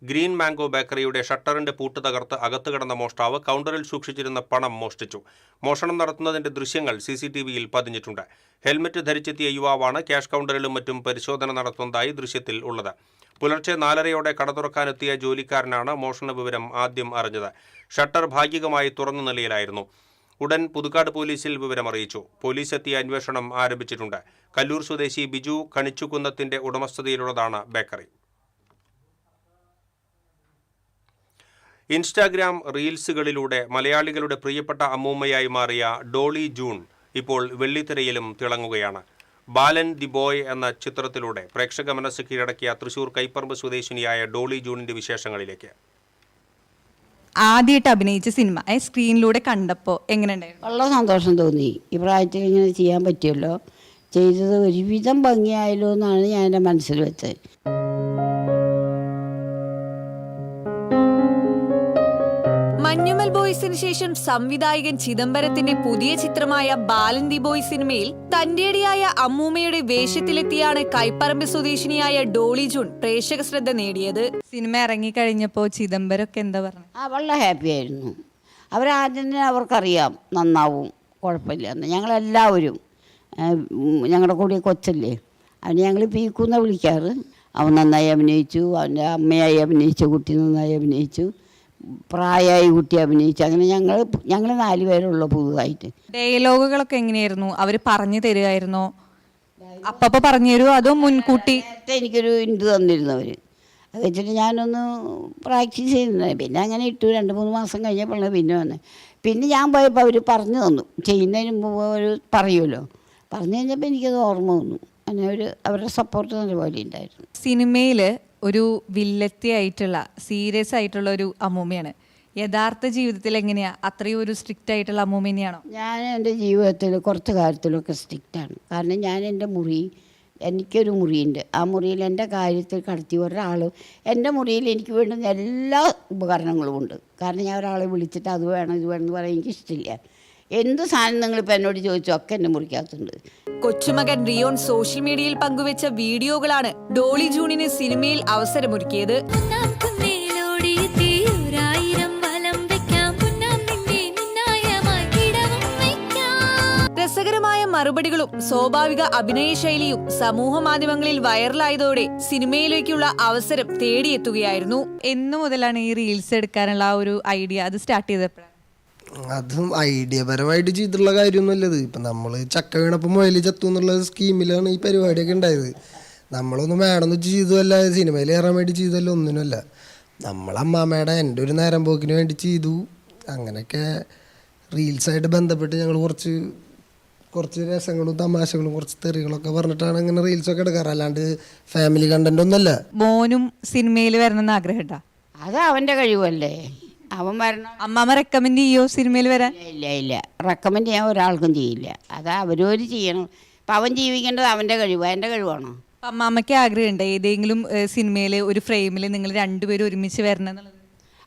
ഗ്രീൻ മാംഗോ ബേക്കറിയുടെ ഷട്ടറിന്റെ പൂട്ട് തകർത്ത് അകത്ത് കിടന്ന മോഷ്ടാവ് കൗണ്ടറിൽ സൂക്ഷിച്ചിരുന്ന പണം മോഷ്ടിച്ചു. മോഷണം നടത്തുന്നതിന്റെ ദൃശ്യങ്ങൾ CCTVയിൽ പതിഞ്ഞിട്ടുണ്ട്. ഹെൽമറ്റ് ധരിച്ചെത്തിയ യുവാവാണ് ക്യാഷ് കൗണ്ടറിലും മറ്റും പരിശോധന നടത്തുന്നതായി ദൃശ്യത്തിൽ ഉള്ളത്. പുലർച്ചെ 4:30 കട തുറക്കാനെത്തിയ ജോലിക്കാരനാണ് മോഷണ വിവരം ആദ്യം അറിഞ്ഞത്. ഷട്ടർ ഭാഗികമായി തുറന്ന നിലയിലായിരുന്നു. ഉടൻ പുതുക്കാട് പോലീസിൽ വിവരമറിയിച്ചു. പോലീസ് എത്തിയ അന്വേഷണം ആരംഭിച്ചിട്ടുണ്ട്. കല്ലൂർ സ്വദേശി ബിജു കണിച്ചുകുന്നത്തിന്റെ ഉടമസ്ഥതയിലുള്ളതാണ് ബേക്കറി. ഇൻസ്റ്റാഗ്രാം റീൽസുകളിലൂടെ മലയാളികളുടെ പ്രിയപ്പെട്ട അമ്മൂമ്മയായി മാറിയ ഡോളി ജൂൺ ഇപ്പോൾ വെള്ളിത്തിരയിലും തിളങ്ങുകയാണ്. ബാലൻ ദി ബോയ് എന്ന ചിത്രത്തിലൂടെ പ്രേക്ഷക മനസ്സ് കീഴടക്കിയ തൃശൂർ കൈപ്പറമ്പ് സ്വദേശിനിയായ ഡോളി ജൂണിന്റെ വിശേഷങ്ങളിലേക്ക്. ആദ്യമായിട്ട് അഭിനയിച്ച സിനിമ സ്ക്രീനിലൂടെ കണ്ടപ്പോൾ എങ്ങനെയുണ്ടായിരുന്നു? വളരെ സന്തോഷം തോന്നി. ഈ പ്രായത്തിൽ ഇങ്ങനെ ചെയ്യാൻ പറ്റുമല്ലോ, ചെയ്തത് ഒരുവിധം ഭംഗിയായല്ലോ എന്നാണ് ഞാൻ എൻ്റെ മനസ്സിൽ വെച്ചത്. മഞ്ഞുമൽ ബോയ്സിന് ശേഷം സംവിധായകൻ ചിദംബരത്തിന്റെ പുതിയ ചിത്രമായ ബാലൻ ദി ബോയ് സിനിമയിൽ തന്റേടിയായ അമ്മൂമ്മയുടെ വേഷത്തിലെത്തിയാണ് കൈപ്പറമ്പ് സ്വദേശിനിയായ ഡോളി ജൂൺ പ്രേക്ഷക ശ്രദ്ധ നേടിയത്. സിനിമ ഇറങ്ങിക്കഴിഞ്ഞപ്പോൾ ചിദംബരമൊക്കെ എന്താ പറഞ്ഞു? വളരെ ഹാപ്പി ആയിരുന്നു. അവരാദ്യം തന്നെ അവർക്കറിയാം നന്നാവും, കുഴപ്പമില്ല എന്ന്. ഞങ്ങളെല്ലാവരും ഞങ്ങളുടെ കൂടെ കൊച്ചല്ലേ, അവനെ ഞങ്ങൾ പീക്കൂന്ന വിളിക്കാറ്. അവൻ നന്നായി അഭിനയിച്ചു, അവൻ്റെ അമ്മയായി അഭിനയിച്ച കുട്ടി നന്നായി അഭിനയിച്ചു, പ്രായമായി കുട്ടി അഭിനയിച്ചു. അങ്ങനെ ഞങ്ങൾ 4 പേരുള്ള പുതുതായിട്ട്. ഡയലോഗുകളൊക്കെ എങ്ങനെയായിരുന്നു? അവർ പറഞ്ഞു തരുമായിരുന്നോ? അപ്പപ്പോൾ പറഞ്ഞു തരുമോ അതോ മുൻകൂട്ടി? എനിക്കൊരു ഇൻഡ് തന്നിരുന്നവർ. അത് വെച്ചിട്ട് ഞാനൊന്ന് പ്രാക്ടീസ് ചെയ്യുന്നത്. പിന്നെ അങ്ങനെ ഇട്ടു. 2-3 മാസം കഴിഞ്ഞപ്പോഴാണ് പിന്നെ വന്നത്. പിന്നെ ഞാൻ പോയപ്പോൾ അവർ പറഞ്ഞു തന്നു. ചെയ്യുന്നതിന് മുമ്പ് അവർ പറയുമല്ലോ. പറഞ്ഞു കഴിഞ്ഞപ്പോൾ എനിക്കത് ഓർമ്മ വന്നു. അങ്ങനെ അവരുടെ സപ്പോർട്ട് നല്ലപോലെ ഉണ്ടായിരുന്നു. സിനിമയിൽ ഒരു വില്ലത്തിയായിട്ടുള്ള സീരിയസ് ആയിട്ടുള്ള ഒരു അമ്മൂമ്മയാണ്. യഥാർത്ഥ ജീവിതത്തിൽ എങ്ങനെയാണ്? അത്രയും ഒരു സ്ട്രിക്റ്റ് ആയിട്ടുള്ള അമ്മൂമ്മ തന്നെയാണോ? ഞാൻ എൻ്റെ ജീവിതത്തിൽ കുറച്ച് കാര്യത്തിലൊക്കെ സ്ട്രിക്റ്റാണ്. കാരണം ഞാൻ എൻ്റെ എനിക്കൊരു മുറിയുണ്ട്. ആ മുറിയിൽ എൻ്റെ കാര്യത്തിൽ കടത്തി ഒരാൾ എൻ്റെ മുറിയിൽ എനിക്ക് വേണ്ടുന്ന എല്ലാ ഉപകരണങ്ങളും ഉണ്ട്. കാരണം ഞാൻ ഒരാളെ വിളിച്ചിട്ട് അത് വേണം ഇത് വേണം എന്ന് പറയാൻ എനിക്കിഷ്ടമില്ല. എന്ത് സാധനം നിങ്ങളിപ്പോൾ എന്നോട് ചോദിച്ചോ ഒക്കെ എൻ്റെ മുറിക്കകത്തുണ്ട്. കൊച്ചുമകൻ റിയോൺ സോഷ്യൽ മീഡിയയിൽ പങ്കുവെച്ച വീഡിയോകളാണ് ഡോളി ജൂണിന് സിനിമയിൽ അവസരമൊരുക്കിയത്. രസകരമായ മറുപടികളും സ്വാഭാവിക അഭിനയ ശൈലിയും സമൂഹ മാധ്യമങ്ങളിൽ വൈറലായതോടെ സിനിമയിലേക്കുള്ള അവസരം തേടിയെത്തുകയായിരുന്നു. എന്നു മുതലാണ് ഈ റീൽസ് എടുക്കാനുള്ള ആ ഒരു ഐഡിയ അത് സ്റ്റാർട്ട് ചെയ്തപ്പോഴാണ്? അതും ഐഡിയപരമായിട്ട് ചെയ്തിട്ടുള്ള കാര്യമൊന്നുമല്ലത്. ഇപ്പം നമ്മൾ ചക്ക വീണപ്പോൾ മുയൽ ചത്തു എന്നുള്ള സ്കീമിലാണ് ഈ പരിപാടിയൊക്കെ ഉണ്ടായത്. നമ്മളൊന്നും വേണമെന്ന് വെച്ച് ചെയ്തതല്ല, സിനിമയിൽ കയറാൻ വേണ്ടി ചെയ്തതല്ല, ഒന്നിനുമല്ല. നമ്മളമ്മമ്മയുടെ എൻ്റെ ഒരു നേരം പോക്കിന് വേണ്ടി ചെയ്തു. അങ്ങനെയൊക്കെ റീൽസായിട്ട് ബന്ധപ്പെട്ട് ഞങ്ങൾ കുറച്ച് രസങ്ങളും തമാശകളും കുറച്ച് തെറികളൊക്കെ പറഞ്ഞിട്ടാണ് അങ്ങനെ റീൽസൊക്കെ എടുക്കാറ്. അല്ലാണ്ട് ഫാമിലി കണ്ടന്റ് ഒന്നല്ല. മോനും സിനിമയിൽ വരണമെന്ന് ആഗ്രഹമുണ്ടോ? അത് അവൻ്റെ കഴിവല്ലേ, അവൻ വരണം. അമ്മാമ്മ റെക്കമെൻഡ് ചെയ്യോ സിനിമയിൽ വരാൻ? ഇല്ല റെക്കമെൻഡ് ചെയ്യാൻ ഒരാൾക്കും ചെയ്യില്ല. അത് അവരവർ ചെയ്യണം. അപ്പം അവൻ ജീവിക്കേണ്ടത് അവൻ്റെ കഴിവ്, എൻ്റെ കഴിവാണോ? അമ്മാമ്മയ്ക്ക് ആഗ്രഹമുണ്ട് ഏതെങ്കിലും സിനിമയിൽ ഒരു ഫ്രെയിമിൽ നിങ്ങൾ രണ്ടുപേരും ഒരുമിച്ച് വരണം എന്നുള്ളത്?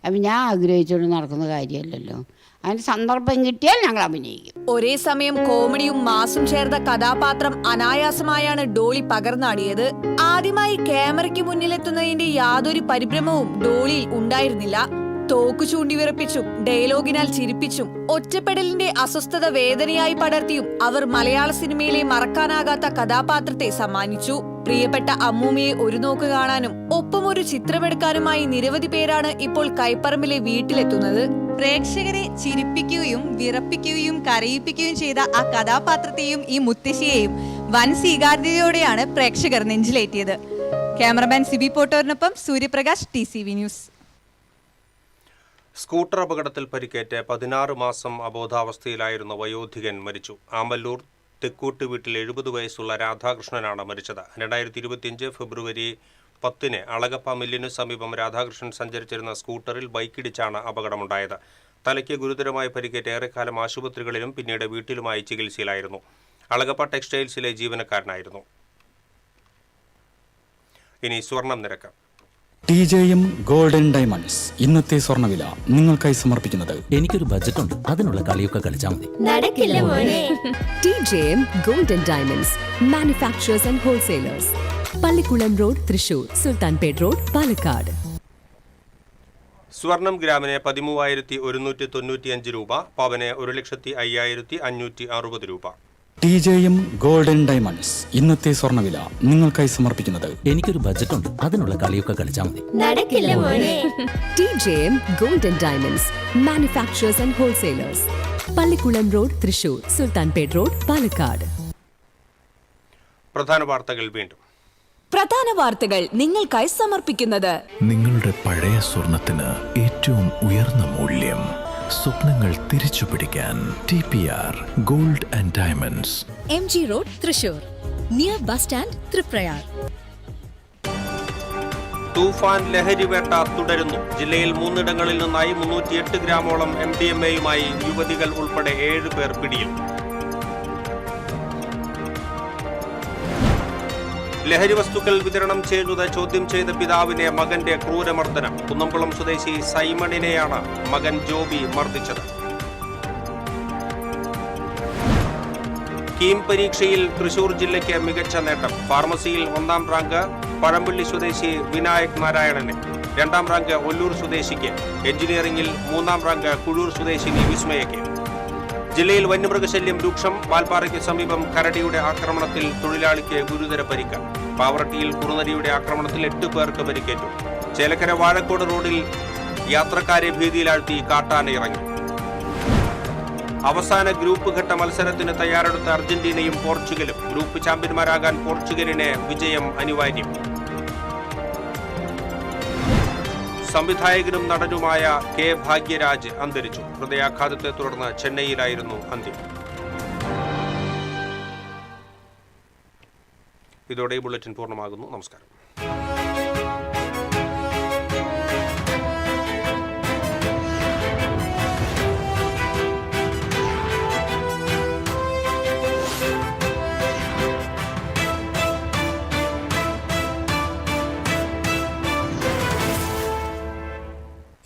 അപ്പം ഞാൻ ആഗ്രഹിച്ചുകൊണ്ട് നടക്കുന്ന കാര്യമല്ലല്ലോ. അതിന് സന്ദർഭം കിട്ടിയാൽ ഞങ്ങൾ അഭിനയിക്കും. ഒരേ സമയം കോമഡിയും മാസും ചേർന്ന കഥാപാത്രം അനായാസമായാണ് ഡോളി പകർന്നാടിയത്. ആദ്യമായി ക്യാമറയ്ക്ക് മുന്നിലെത്തുന്നതിന്റെ യാതൊരു പരിഭ്രമവും ഡോളിയിൽ ഉണ്ടായിരുന്നില്ല. തോക്കു ചൂണ്ടി വിറപ്പിച്ചും ഡയലോഗിനാൽ ചിരിപ്പിച്ചും ഒറ്റപ്പെടലിന്റെ അസ്വസ്ഥത വേദനയായി പടർത്തിയും അവർ മലയാള സിനിമയിലെ മറക്കാനാകാത്ത കഥാപാത്രത്തെ സമ്മാനിച്ചു. പ്രിയപ്പെട്ട അമ്മൂമ്മയെ ഒരു നോക്ക് കാണാനും ഒപ്പം ഒരു ചിത്രമെടുക്കാനുമായി നിരവധി പേരാണ് ഇപ്പോൾ കൈപ്പറമ്പിലെ വീട്ടിലെത്തുന്നത്. പ്രേക്ഷകരെ ചിരിപ്പിക്കുകയും വിറപ്പിക്കുകയും കരയിപ്പിക്കുകയും ചെയ്ത ആ കഥാപാത്രത്തെയും ഈ മുത്തശ്ശിയെയും വൻ സ്വീകാര്യതയോടെയാണ് പ്രേക്ഷകർ നെഞ്ചിലേറ്റിയത്. ക്യാമറമാൻ സിബി പോട്ടോറിനൊപ്പം സൂര്യപ്രകാശ്, TCV ന്യൂസ്. സ്കൂട്ടർ അപകടത്തിൽ പരിക്കേറ്റ് 16 മാസം അബോധാവസ്ഥയിലായിരുന്ന വയോധികൻ മരിച്ചു. ആമ്പല്ലൂർ തെക്കൂട്ട് വീട്ടിൽ 70 വയസ്സുള്ള രാധാകൃഷ്ണനാണ് മരിച്ചത്. 2025 ഫെബ്രുവരി 10-ന് അളഗപ്പ മില്ലിനു സമീപം രാധാകൃഷ്ണൻ സഞ്ചരിച്ചിരുന്ന സ്കൂട്ടറിൽ ബൈക്കിടിച്ചാണ് അപകടമുണ്ടായത്. തലയ്ക്ക് ഗുരുതരമായ പരിക്കേറ്റ് ഏറെക്കാലം ആശുപത്രികളിലും പിന്നീട് വീട്ടിലുമായി ചികിത്സയിലായിരുന്നു. അളഗപ്പ ടെക്സ്റ്റൈൽസിലെ ജീവനക്കാരനായിരുന്നു. ഇനി സ്വർണം നിരക്ക്. TJM ഗോൾഡൻ ഡയമണ്ട്സ് ഇന്നത്തെ സ്വർണ്ണവില നിങ്ങൾക്കായി സമർപ്പിക്കുന്നത്. എനിക്കൊരു ബജറ്റ് ഉണ്ട്, അതിനുള്ള കളിയൊക്കെ കളിച്ചാൽ മതി. നടക്കില്ല മോനെ. TJM golden diamonds manufacturers and wholesalers, Pallikulam road, Thrissur, Sultanpet road, Palakkad. സ്വർണം ഗ്രാമിന് 13,195 രൂപ, പവന് 1,05,560 രൂപ. TJM ഗോൾഡൻ ഡയമണ്ട്സ് ഇന്നത്തെ സ്വർണ്ണവില നിങ്ങൾക്കായി സമർപ്പിക്കുന്നത്. എനിക്കൊരു ബജറ്റ് ഉണ്ട്, അതിനുള്ള കളിയൊക്കെ കളിച്ചാൽ മതി. നടക്കില്ല മോനെ. TJM golden diamonds manufacturers and wholesalers, Pallikulam road, Thrissur, Sultanpet road, Palakkad. പ്രധാന വാർത്തകൾ വീണ്ടും. പ്രധാന വാർത്തകൾ നിങ്ങൾക്കായി സമർപ്പിക്കുന്നത്. നിങ്ങളുടെ പഴയ സ്വർണത്തിന് ഏറ്റവും ഉയർന്ന മൂല്യം. സ്വപ്നങ്ങൾ തിരിച്ചു പിടിക്കാൻ TPR gold and diamonds, MG road, Thrissur, near bus stand, Triprayar. തൂഫാൻ ലഹരിവേട്ട തുടരുന്നു. ജില്ലയിൽ 3ഇടങ്ങളിൽ നിന്നായി 308 ഗ്രാമോളം MDMAയുമായി യുവതികൾ ഉൾപ്പെടെ 7 പേർ പിടിയിൽ. ലഹരി വസ്തുക്കൾ വിതരണം ചെയ്യുന്നത് ചോദ്യം ചെയ്ത പിതാവിനെ മകന്റെ ക്രൂരമർദ്ദനം. കുന്നംകുളം സ്വദേശി സൈമണിനെയാണ് മകൻ ജോബി മർദ്ദിച്ചത്. കീം പരീക്ഷയിൽ തൃശൂർ ജില്ലയ്ക്ക് മികച്ച നേട്ടം. ഫാർമസിയിൽ 1ാം റാങ്ക് പഴമ്പള്ളി സ്വദേശി വിനായക് നാരായണന്, 2ാം റാങ്ക് ഒല്ലൂർ സ്വദേശിക്ക്. എഞ്ചിനീയറിംഗിൽ 3ാം റാങ്ക് കുഴൂർ സ്വദേശിനി വിസ്മയയ്ക്ക്. ജില്ലയിൽ വന്യമൃഗശല്യം രൂക്ഷം. വാൽപ്പാറയ്ക്ക് സമീപം കരടിയുടെ ആക്രമണത്തിൽ തൊഴിലാളിക്ക് ഗുരുതര പരിക്ക്. പാവറട്ടിയിൽ കുറുനരിയുടെ ആക്രമണത്തിൽ 8 പേർക്ക് പരിക്കേറ്റു. ചേലക്കര വാഴക്കോട് റോഡിൽ യാത്രക്കാരെ ഭീതിയിലാഴ്ത്തി കാട്ടാന ഇറങ്ങി. അവസാന ഗ്രൂപ്പ് ഘട്ട മത്സരത്തിന് തയ്യാറെടുത്ത അർജന്റീനയും പോർച്ചുഗലും. ഗ്രൂപ്പ് ചാമ്പ്യന്മാരാകാൻ പോർച്ചുഗലിന് വിജയം അനിവാര്യം. സംവിധായകനും നടനുമായ കെ ഭാഗ്യരാജ് അന്തരിച്ചു. ഹൃദയാഘാതത്തെ തുടർന്ന് ചെന്നൈയിലായിരുന്നു അന്ത്യം. ഇതോടെ ഈ ബുള്ളറ്റിൻ പൂർണ്ണമാകുന്നു. നമസ്കാരം.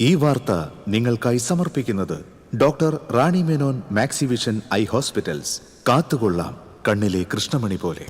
ഈ വാർത്ത നിങ്ങൾക്കായി സമർപ്പിക്കുന്നത് doctor Rani Menon Maxivision I hospitals. കാത്തുകൊള്ളാം കണ്ണിലെ കൃഷ്ണമണി പോലെ.